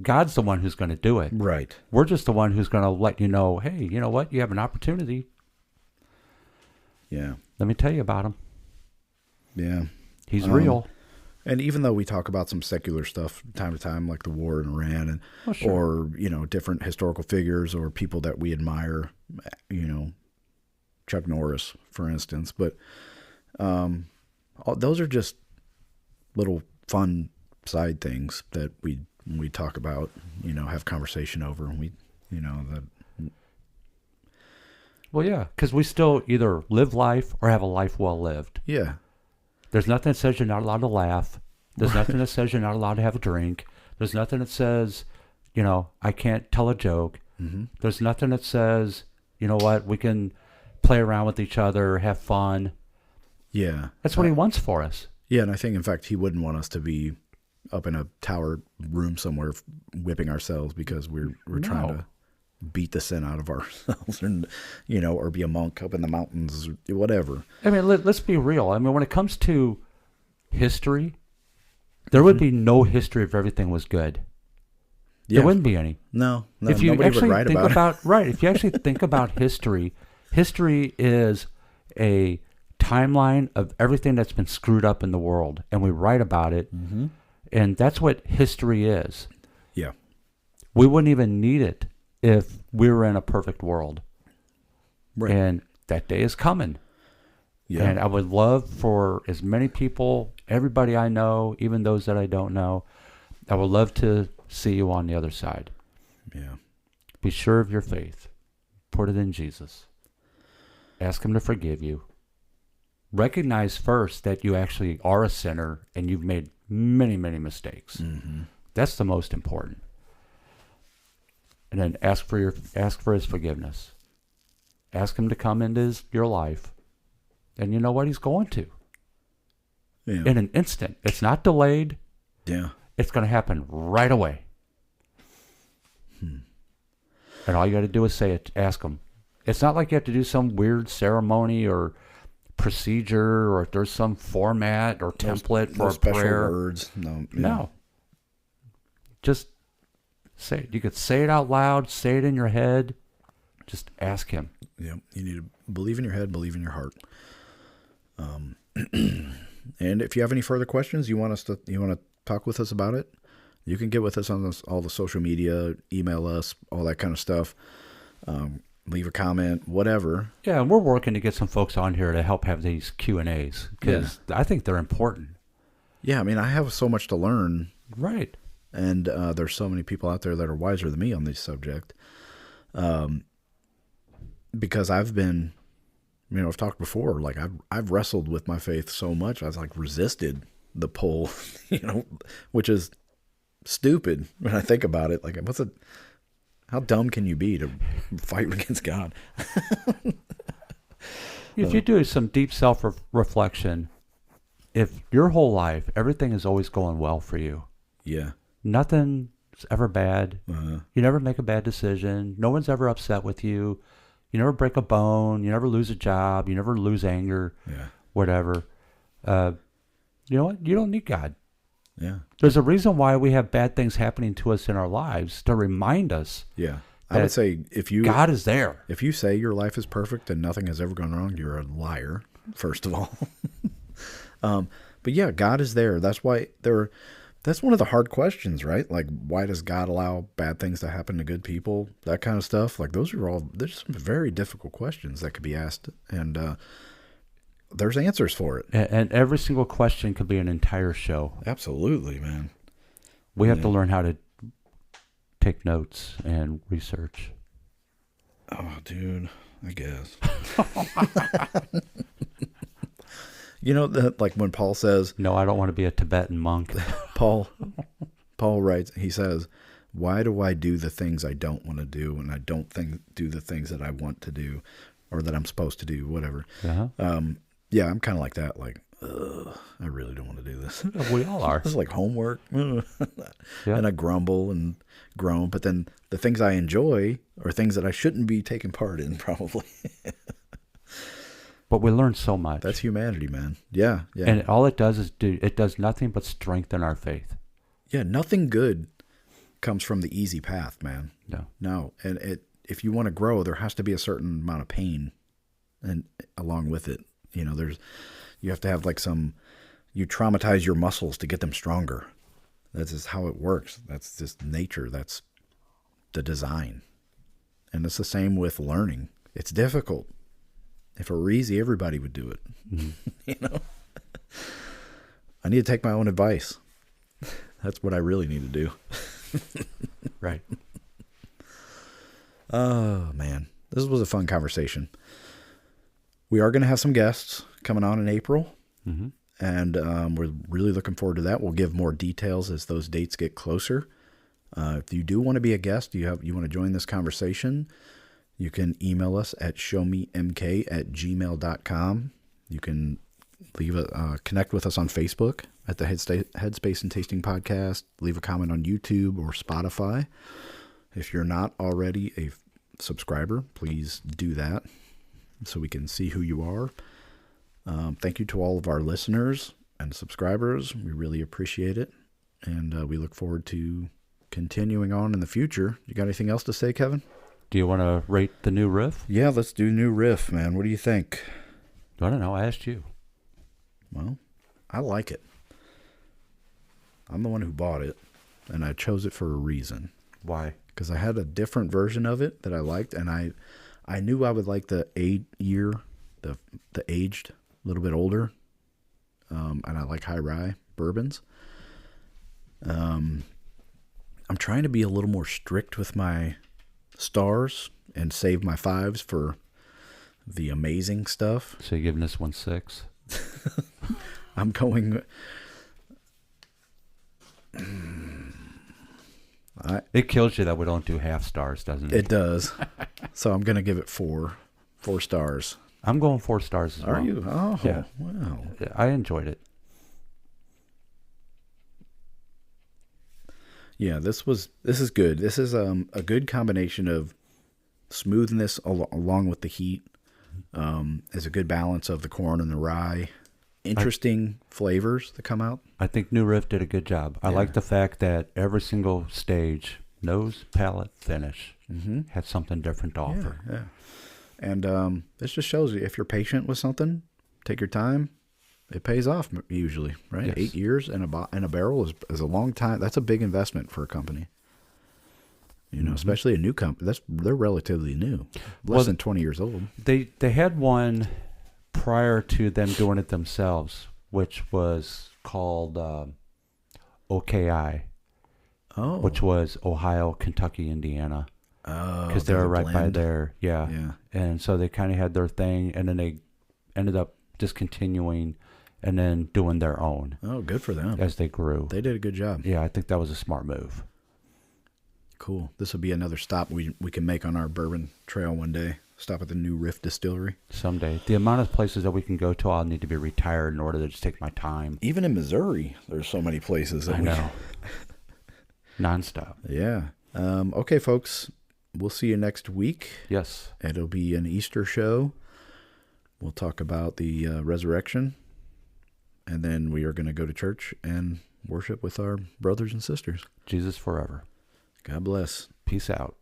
God's the one who's going to do it. Right. We're just the one who's going to let you know, hey, you know what? You have an opportunity. Yeah. Let me tell you about him. Yeah. He's real. And even though we talk about some secular stuff time to time, like the war in Iran, and or, you know, different historical figures or people that we admire, you know, Chuck Norris, for instance, but those are just little fun side things that we talk about, you know, have conversation over, and we, you know, that. Well, yeah, because we still either live life or have a life well lived. Yeah. There's nothing that says you're not allowed to laugh. There's nothing that says you're not allowed to have a drink. There's nothing that says, you know, I can't tell a joke. Mm-hmm. There's nothing that says, you know what, we can play around with each other, have fun. Yeah. That's what he wants for us. Yeah, and I think, in fact, he wouldn't want us to be up in a tower room somewhere whipping ourselves because we're trying to beat the sin out of ourselves, and, you know, or be a monk up in the mountains, or whatever. I mean, let's be real. I mean, when it comes to history, there would be no history if everything was good. Yeah. There wouldn't be any. No, if you nobody actually would write think about it. Right, if you actually think about history, history is a timeline of everything that's been screwed up in the world, and we write about it, and that's what history is. Yeah. We wouldn't even need it if we were in a perfect world. Right. And that day is coming. Yeah. And I would love for as many people, everybody I know, even those that I don't know, I would love to see you on the other side. Yeah. Be sure of your faith. Put it in Jesus. Ask him to forgive you. recognize first that you actually are a sinner and you've made many, many mistakes. Mm-hmm. That's the most important. And then ask for his forgiveness. Ask him to come into your life. And you know what? He's going to. Yeah. In an instant. It's not delayed. Yeah. It's going to happen right away. And all you got to do is say it. Ask him. It's not like you have to do some weird ceremony or procedure, or if there's some format or template for no a special prayer. words. No. Yeah. No. Just say it. You could say it out loud, say it in your head. Just ask him. Yeah. You need to believe in your head, believe in your heart. And if you have any further questions, you want to talk with us about it, you can get with us on all the social media, email us, all that kind of stuff. Leave a comment, whatever. Yeah, and we're working to get some folks on here to help have these Q&As because I think they're important. Yeah, I mean, I have so much to learn. Right. And there's so many people out there that are wiser than me on this subject. Because I've been, I've talked before, like I've wrestled with my faith so much, I was like resisted the pull, which is stupid when I think about it. Like, how dumb can you be to fight against God? If you do some deep self-reflection, if your whole life, everything is always going well for you. Yeah. Nothing's ever bad. Uh-huh. You never make a bad decision. No one's ever upset with you. You never break a bone. You never lose a job. You never lose anger. Yeah. Whatever. You know what? You don't need God. Yeah. There's a reason why we have bad things happening to us in our lives to remind us. Yeah. I would say God is there. If you say your life is perfect and nothing has ever gone wrong, you're a liar, first of all. But yeah, God is there. That's why that's one of the hard questions, right? Like, why does God allow bad things to happen to good people? That kind of stuff. Like, there's some very difficult questions that could be asked, and there's answers for it. And every single question could be an entire show. Absolutely, man. We have to learn how to take notes and research. Oh, dude, I guess. Like when Paul says, "No, I don't want to be a Tibetan monk." Paul writes, he says, "Why do I do the things I don't want to do, and I don't do the things that I want to do, or that I'm supposed to do, whatever." Uh-huh. Yeah, I'm kind of like that. Like, I really don't want to do this. We all are. This is like homework. Yeah. And I grumble and groan, but then the things I enjoy are things that I shouldn't be taking part in, probably. But we learn so much. That's humanity, man. Yeah, yeah. And all it does is it does nothing but strengthen our faith. Yeah, nothing good comes from the easy path, man. No. And if you want to grow, there has to be a certain amount of pain and along with it. You have to have you traumatize your muscles to get them stronger. That's just how it works. That's just nature. That's the design. And it's the same with learning. It's difficult. If it were easy, everybody would do it. Mm-hmm. I need to take my own advice. That's what I really need to do. Right. Oh, man. This was a fun conversation. We are going to have some guests coming on in April. Mm-hmm. And we're really looking forward to that. We'll give more details as those dates get closer. If you do want to be a guest, you want to join this conversation, you can email us at showmemk@gmail.com. You can connect with us on Facebook at the Headspace and Tasting Podcast. Leave a comment on YouTube or Spotify. If you're not already a subscriber, please do that so we can see who you are. Thank you to all of our listeners and subscribers. We really appreciate it. And we look forward to continuing on in the future. You got anything else to say, Kevin? Do you want to rate the new Riff? Yeah, let's do new Riff, man. What do you think? I don't know. I asked you. Well, I like it. I'm the one who bought it, and I chose it for a reason. Why? Because I had a different version of it that I liked, and I knew I would like the aged, a little bit older, and I like high rye bourbons. I'm trying to be a little more strict with my stars and save my 5s for the amazing stuff. So you're giving this one 6? I'm going. It kills you that we don't do half stars, doesn't it? It does. So I'm going to give it 4 stars. I'm going 4 stars as well. Are you? Oh, Yeah. wow. I enjoyed it. Yeah, this is good. This is a good combination of smoothness along with the heat. Is a good balance of the corn and the rye. Interesting flavors that come out. I think New Riff did a good job. I like the fact that every single stage, nose, palate, finish, had something different to offer. Yeah. And this just shows you if you're patient with something, take your time. It pays off usually, right? Yes. 8 years in a barrel is a long time. That's a big investment for a company. You know, especially a new company. They're relatively new, less than 20 years old. They had one prior to them doing it themselves, which was called OKI, which was Ohio, Kentucky, Indiana. Oh, because they were right by blend. there. Yeah. And so they kind of had their thing, and then they ended up discontinuing and then doing their own. Oh, good for them. As they grew. They did a good job. Yeah, I think that was a smart move. Cool. This will be another stop we can make on our bourbon trail one day. Stop at the new Riff Distillery. Someday. The amount of places that we can go to, I'll need to be retired in order to just take my time. Even in Missouri, there's so many places that I know. Nonstop. Yeah. Okay, folks. We'll see you next week. Yes. It'll be an Easter show. We'll talk about the resurrection. And then we are going to go to church and worship with our brothers and sisters. Jesus forever. God bless. Peace out.